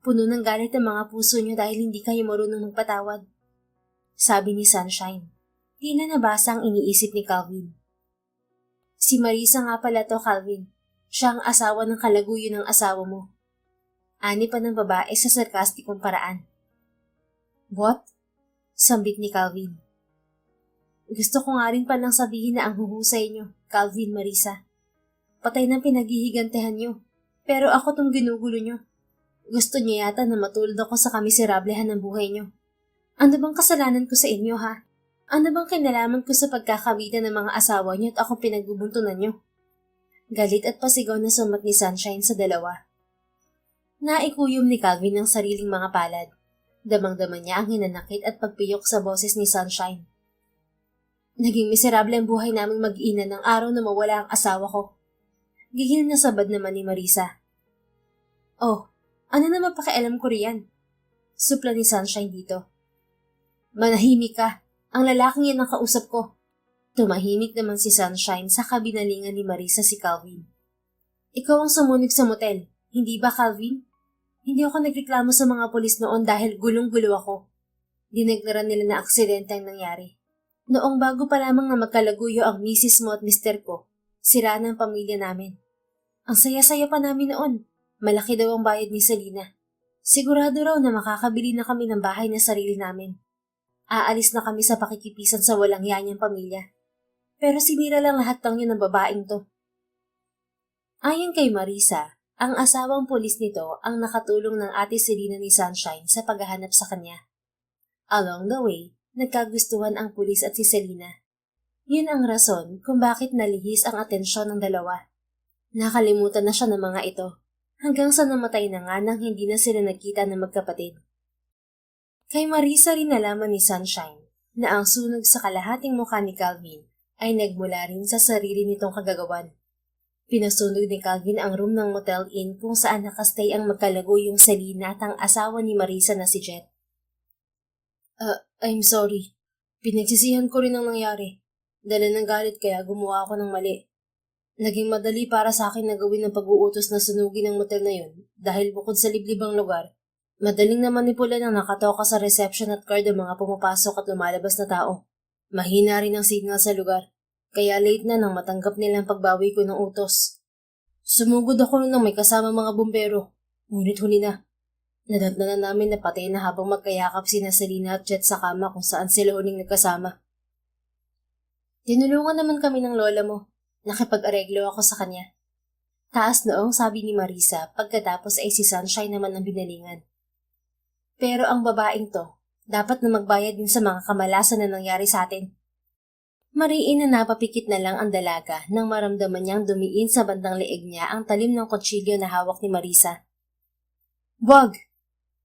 Puno ng galit ang mga puso niyo dahil hindi kayo marunong magpatawad. Sabi ni Sunshine. Di na nabasa ang iniisip ni Calvin. Si Marisa nga pala to, Calvin. Siya ang asawa ng kalaguyo ng asawa mo. Ani pa ng babae sa sarkastikong paraan. What? Sambit ni Calvin. Gusto ko nga rin palang sabihin na ang huhusay niyo, Calvin, Marisa. Patay ng pinaghihigantehan niyo. Pero ako tong ginugulo niyo. Gusto niyo yata na matulad ako sa kamiserablehan ng buhay niyo. Ano bang kasalanan ko sa inyo, ha? Ano bang kinalaman ko sa pagkakawitan ng mga asawa niyo at ako pinagbubuntunan niyo? Galit at pasigaw na sumat ni Sunshine sa dalawa. Naikuyom ni Calvin ang sariling mga palad. Damang-dama niya ang hinanakit at pagpiyok sa boses ni Sunshine. Naging miserable ang buhay naming mag-ina ng araw na mawala ang asawa ko. Gigil na sabad naman ni Marisa. Oh, ano naman pakialam ko riyan? Supla ni Sunshine dito. Manahimik ka. Ang lalaking yan ang kausap ko. Tumahimik naman si Sunshine sa kabinalingan ni Marisa si Calvin. Ikaw ang sumunog sa motel, hindi ba Calvin? Hindi ako nagreklamo sa mga polis noon dahil gulong-gulo ako. Dineklara nila na aksidente ang nangyari. Noong bago pa lamang na magkalaguyo ang misis mo at mister ko, sira ng pamilya namin. Ang saya-saya pa namin noon. Malaki daw ang bayad ni Selena. Sigurado raw na makakabili na kami ng bahay na sarili namin. Aalis na kami sa pakikipisan sa walang yanyang pamilya. Pero sinira lang lahat ng yun ng babaeng to. Ayon kay Marisa, ang asawang pulis nito ang nakatulong ng ate Selena ni Sunshine sa paghahanap sa kanya. Along the way, nagkagustuhan ang pulis at si Selena. Yun ang rason kung bakit nalihis ang atensyon ng dalawa. Nakalimutan na siya ng mga ito, hanggang sa namatay na nga nang hindi na sila nagkita ng magkapatid. Kay Marisa rin nalaman ni Sunshine na ang sunog sa kalahating mukha ni Calvin ay nagmula rin sa sarili nitong kagagawan. Pinasunog ni Calvin ang room ng Motel Inn kung saan nakastay ang magkalaguyong Selena at ang asawa ni Marisa na si Jet. I'm sorry. Pinagsisihan ko rin ang nangyari. Dala ng galit kaya gumawa ako ng mali. Naging madali para sa akin na gawin ang pag-uutos na sunugin ang motel na yun dahil bukod sa liblibang lugar, madaling na manipula ng nakatoka sa reception at card ang mga pumapasok at lumalabas na tao. Mahina rin ang signal sa lugar, kaya late na nang matanggap nilang pagbawi ko ng utos. Sumugod ako nung may kasama mga bumbero, ngunit huli na. Nadatna na namin na patay na habang magkayakap sina Selena at Jet sa kama kung saan sila huling nagkasama. Tinulungan naman kami ng lola mo. Nakipag-areglo ako sa kanya. Taas noong sabi ni Marisa pagkatapos ay si Sunshine naman ang binalingan. Pero ang babaeng to, dapat na magbayad din sa mga kamalasan na nangyari sa atin. Mariin na napapikit na lang ang dalaga nang maramdaman niyang dumiin sa bandang leeg niya ang talim ng kutsilyo na hawak ni Marisa. Wag!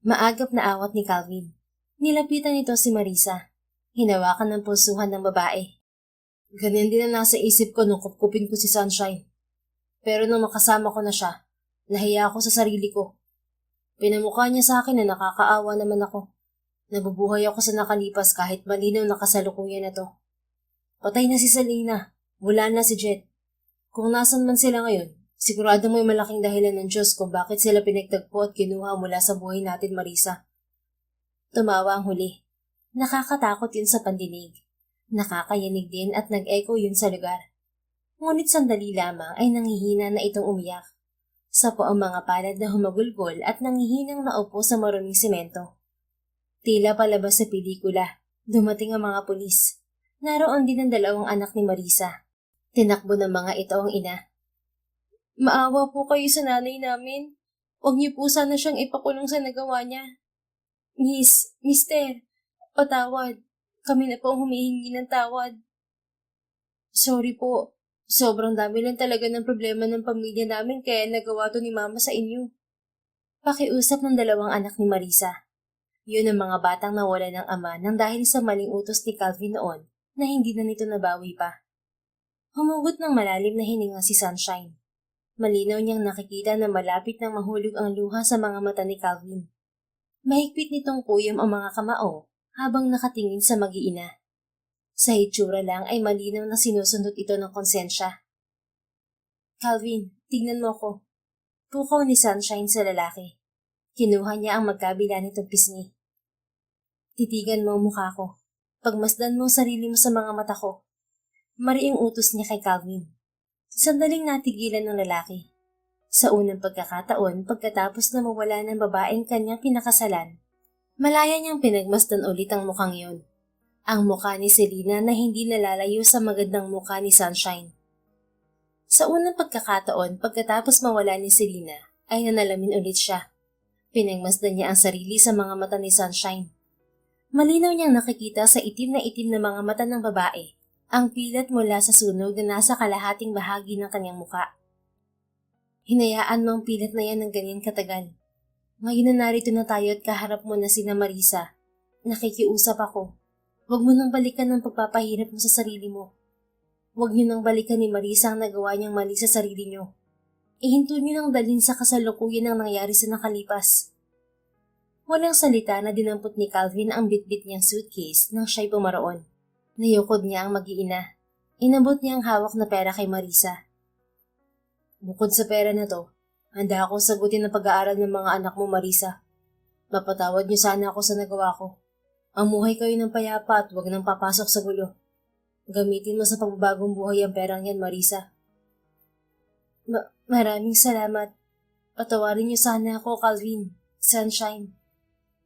Maagap na awat ni Calvin. Nilapitan nito si Marisa. Hinawakan ng pulsuhan ng babae. Ganyan din na nasa isip ko nung kupkupin ko si Sunshine. Pero nung makasama ko na siya, nahiya ako sa sarili ko. Pinamukha niya sa akin na nakakaawa naman ako. Nabubuhay ako sa nakalipas kahit malinaw na kasalukuyan na to. Patay na si Selena, wala na si Jet. Kung nasan man sila ngayon, sigurado may malaking dahilan ng Diyos kung bakit sila pinagtagpo at kinuha mula sa buhay natin, Marisa. Tumawa ang huli. Nakakatakot yun sa pandinig. Nakakayanig din at nag-echo yun sa lugar. Ngunit sandali lamang ay nangihina na itong umiyak. Sapo ang mga palad na humagulgol at nangihinang naupo sa maruming simento. Tila palabas sa pelikula, dumating ang mga pulis. Naroon din ang dalawang anak ni Marisa. Tinakbo ng mga ito ang ina. Maawa po kayo sa nanay namin. Huwag niyo po sana siyang ipakulong sa nagawa niya. Mister, patawad. Kami na po ang humihingi ng tawad. Sorry po. Sobrang dami lang talaga ng problema ng pamilya namin kaya nagawa to ni Mama sa inyo. Pakiusap ng dalawang anak ni Marisa. Yun ang mga batang nawala ng ama nang dahil sa maling utos ni Calvin noon na hindi na nito nabawi pa. Humugot ng malalim na hininga si Sunshine. Malinaw niyang nakikita na malapit nang mahulog ang luha sa mga mata ni Calvin. Mahigpit nitong kuyom ang mga kamao habang nakatingin sa mag-iina. Sa hitsura lang ay malinaw na sinusunod ito ng konsensya. Calvin, tignan mo ko. Pukaw ni Sunshine sa lalaki. Kinuha niya ang magkabila nitong pisngi. Titigan mo ang mukha ko. Pagmasdan mo ang sarili mo sa mga mata ko. Mariing utos niya kay Calvin. Sandaling natigilan ng lalaki. Sa unang pagkakataon, pagkatapos na mawala ng babaeng kanyang pinakasalan, malaya niyang pinagmasdan ulit ang mukhang yun. Ang mukha ni Selena na hindi nalalayo sa magandang mukha ni Sunshine. Sa unang pagkakataon, pagkatapos mawala ni Selena, ay nanalamin ulit siya. Pinagmasdan niya ang sarili sa mga mata ni Sunshine. Malinaw niyang nakikita sa itim na mga mata ng babae ang pilat mula sa sunog na nasa kalahating bahagi ng kanyang muka. Hinayaan mo ang pilat na yan ng ganyan katagal. Ngayon na narito na tayo at kaharap mo na sina Marisa. Nakikiusap ako. Huwag mo nang balikan ang pagpapahirap mo sa sarili mo. Huwag niyo nang balikan ni Marisa ang nagawa niyang mali sa sarili niyo. Ihinto niyo nang dalhin sa kasalukuyan ang nangyari sa nakalipas. Walang salita na dinampot ni Calvin ang bitbit niyang suitcase nang siya'y pumaroon. Nayukod niya ang mag-iina. Inabot niya ang hawak na pera kay Marisa. Bukod sa pera na to, handa akong sagutin ang pag-aaral ng mga anak mo, Marisa. Mapatawad niyo sana ako sa nagawa ko. Amuhay kayo ng payapa at huwag nang papasok sa gulo. Gamitin mo sa pagbabagong buhay ang perang yan, Marisa. Maraming salamat. Patawarin niyo sana ako, Calvin. Sunshine.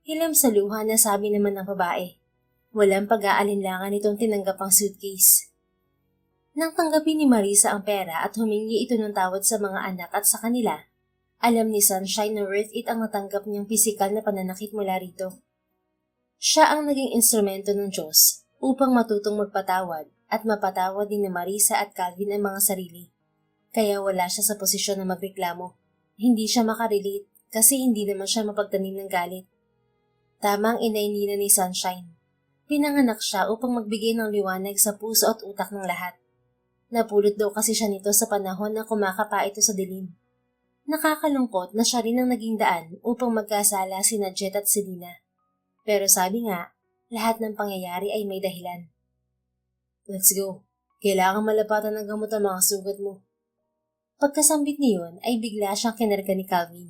Hilam sa luha na sabi naman ng babae. Walang pag-aalinlangan itong tinanggap ang suitcase. Nang tanggapin ni Marisa ang pera at humingi ito ng tawad sa mga anak at sa kanila, alam ni Sunshine na worth it ang natanggap niyang pisikal na pananakit mula rito. Siya ang naging instrumento ng Diyos upang matutong magpatawad at mapatawad din ni Marisa at Calvin ang mga sarili. kaya wala siya sa posisyon na magreklamo. Hindi siya makarelate kasi hindi naman siya mapagtanim ng galit. Tama ang inay nina ni Sunshine. Pinanganak siya upang magbigay ng liwanag sa puso at utak ng lahat. Napulot daw kasi siya nito sa panahon na kumakapa ito sa dilim. Nakakalungkot na siya rin ang naging daan upang magkasala sina Jet at Selena. Pero sabi nga, lahat ng pangyayari ay may dahilan. Let's go. Kailangan malapatan ng gamot ang mga sugat mo. Pagkasambit niyon ay bigla siyang kinarga ni Calvin.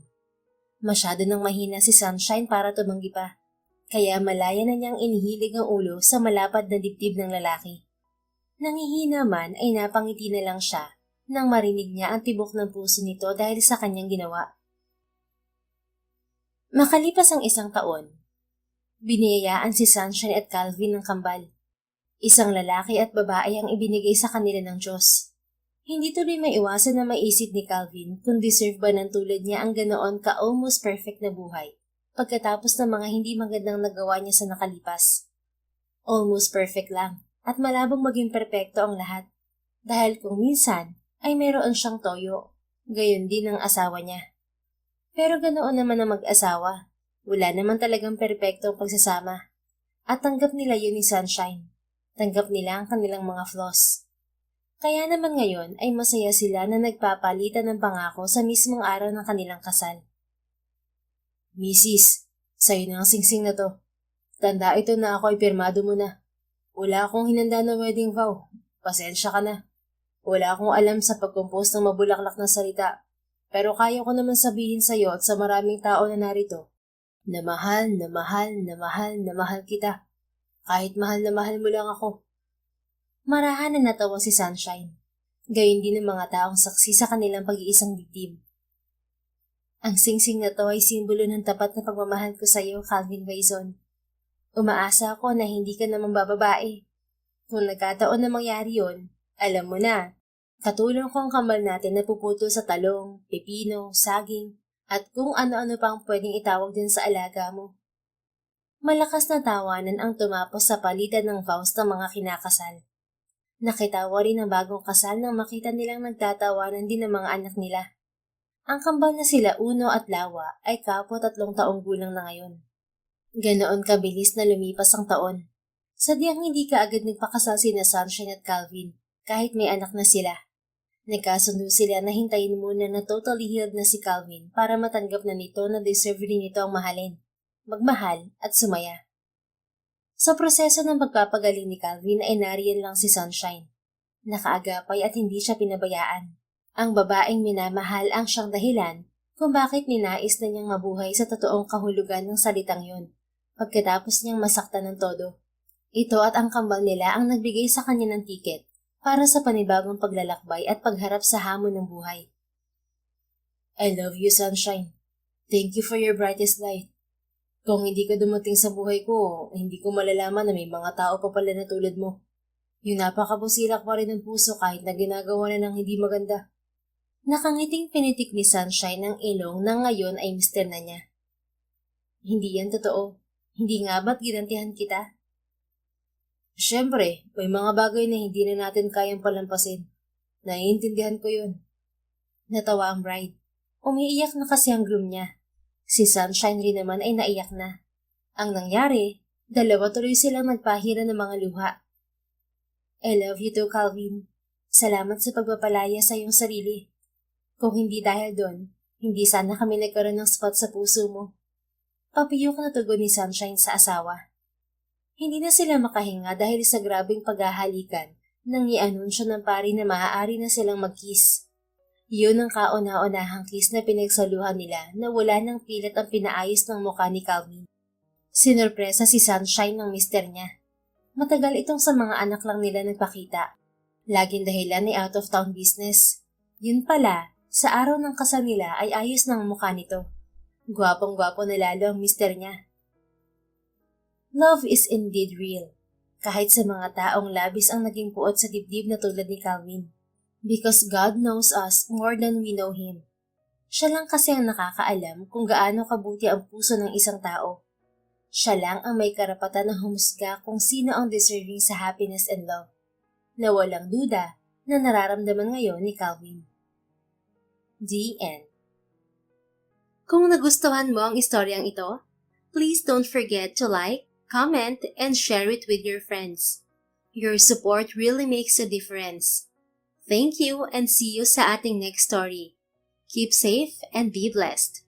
Masyado nang mahina si Sunshine para tumanggi pa, kaya malaya na niyang inihilig ang ulo sa malapad na dibdib ng lalaki. Nangihina man ay napangiti na lang siya nang marinig niya ang tibok ng puso nito dahil sa kanyang ginawa. Makalipas ang 1 taon, biniyayaan si Sunshine at Calvin ng kambal. Isang lalaki at babae ang ibinigay sa kanila ng Diyos. Hindi tuloy maiwasan na maisip ni Calvin kung deserve ba ng tulad niya ang ganoon ka-almost perfect na buhay pagkatapos ng mga hindi magandang nagawa niya sa nakalipas. Almost perfect lang at malabong maging perpekto ang lahat dahil kung minsan ay meron siyang toyo, gayon din ang asawa niya. Pero ganoon naman ang mag-asawa, wala naman talagang perpekto ang pagsasama. At tanggap nila yun ni Sunshine, tanggap nila ang kanilang mga flaws. Kaya naman ngayon ay masaya sila na nagpapalitan ng pangako sa mismong araw ng kanilang kasal. Mrs., sa'yo na ang singsing na to. Tanda ito na ako ay pirmado mo na. Wala akong hinanda na wedding vow. Pasensya ka na. Wala akong alam sa pagkompose ng mabulaklak na salita. Pero kaya ko naman sabihin sa'yo at sa maraming tao na narito na mahal, na mahal, na mahal, na mahal kita. Kahit mahal na mahal mo lang ako. Marahan na natawa si Sunshine. Gayon din ang mga taong saksi sa kanilang pag-iisang dibdib. Ang singsing na to ay simbolo ng tapat na pagmamahal ko sa iyo, Calvin Vaison. Umaasa ako na hindi ka naman bababae. Kung nagkataon na mangyari yon, alam mo na, katulong ko ang kambal natin na puputol sa talong, pepino, saging, at kung ano-ano pang pwedeng itawag din sa alaga mo. Malakas na tawanan ang tumapos sa palitan ng vows ng mga kinakasal. Nakitawa rin ang bagong kasal nang makita nilang nagtatawanan din ng mga anak nila. Ang kambal na sila Uno at Lawa ay kapwa 3 taong gulang na ngayon. Ganoon kabilis na lumipas ang taon. Sadyang hindi kaagad nagpakasal sina Sunshine at Calvin kahit may anak na sila. Nagkasundo sila na hintayin muna na totally healed na si Calvin para matanggap na nito na deserve rin nito ang mahalin, magmahal at sumaya. Sa proseso ng pagpapagaling ni Calvin ay nariyan lang si Sunshine. Nakaagapay at hindi siya pinabayaan. Ang babaeng minamahal ang siyang dahilan kung bakit ninais na niyang mabuhay sa totoong kahulugan ng salitang yon, pagkatapos niyang masaktan ng todo. Ito at ang kambal nila ang nagbigay sa kanya ng tiket para sa panibagong paglalakbay at pagharap sa hamon ng buhay. I love you, Sunshine. Thank you for your brightest light. Kung hindi ka dumating sa buhay ko, hindi ko malalaman na may mga tao pa pala na tulad mo. Yung napakabusilak pa rin ng puso kahit na ginagawa na ng hindi maganda. Nakangiting pinitik ni Sunshine ng ilong na ngayon ay mister na niya. Hindi yan totoo. Hindi nga ba't ginantihan kita? Siyempre, may mga bagay na hindi na natin kayang palampasin. Naiintindihan ko yun. Natawa ang bride. Umiiyak na kasi ang groom niya. Si Sunshine rin naman ay naiyak na. Ang nangyari, dalawa tuloy silang nagpahira ng mga luha. I love you too, Calvin. Salamat sa pagpapalaya sa iyong sarili. Kung hindi dahil doon, hindi sana kami nagkaroon ng spot sa puso mo. Papiyok na tugon ni Sunshine sa asawa. Hindi na sila makahinga dahil sa grabing paghahalikan nang i-anunsyo ng pari na maaari na silang mag-kiss. Yun ang kauna-unahang kiss na pinagsaluhan nila na wala nang pilit ang pinaayos ng mukha ni Calvin. Sinurpresa si Sunshine ng mister niya. Matagal itong sa mga anak lang nila nagpakita. Laging dahilan ay out of town business. Yun pala, sa araw ng kasal nila ay ayos ng mukha nito. Gwapong-gwapo na lalo ang mister niya. Love is indeed real, kahit sa mga taong labis ang naging puot sa dibdib na tulad ni Calvin. Because God knows us more than we know Him. Siya lang kasi ang nakakaalam kung gaano kabuti ang puso ng isang tao. Siya lang ang may karapatan na humusga kung sino ang deserving sa happiness and love, na walang duda na nararamdaman ngayon ni Calvin. The End. Kung nagustuhan mo ang istoryang ito, please don't forget to like, comment, and share it with your friends. Your support really makes a difference. Thank you and see you sa ating next story. Keep safe and be blessed.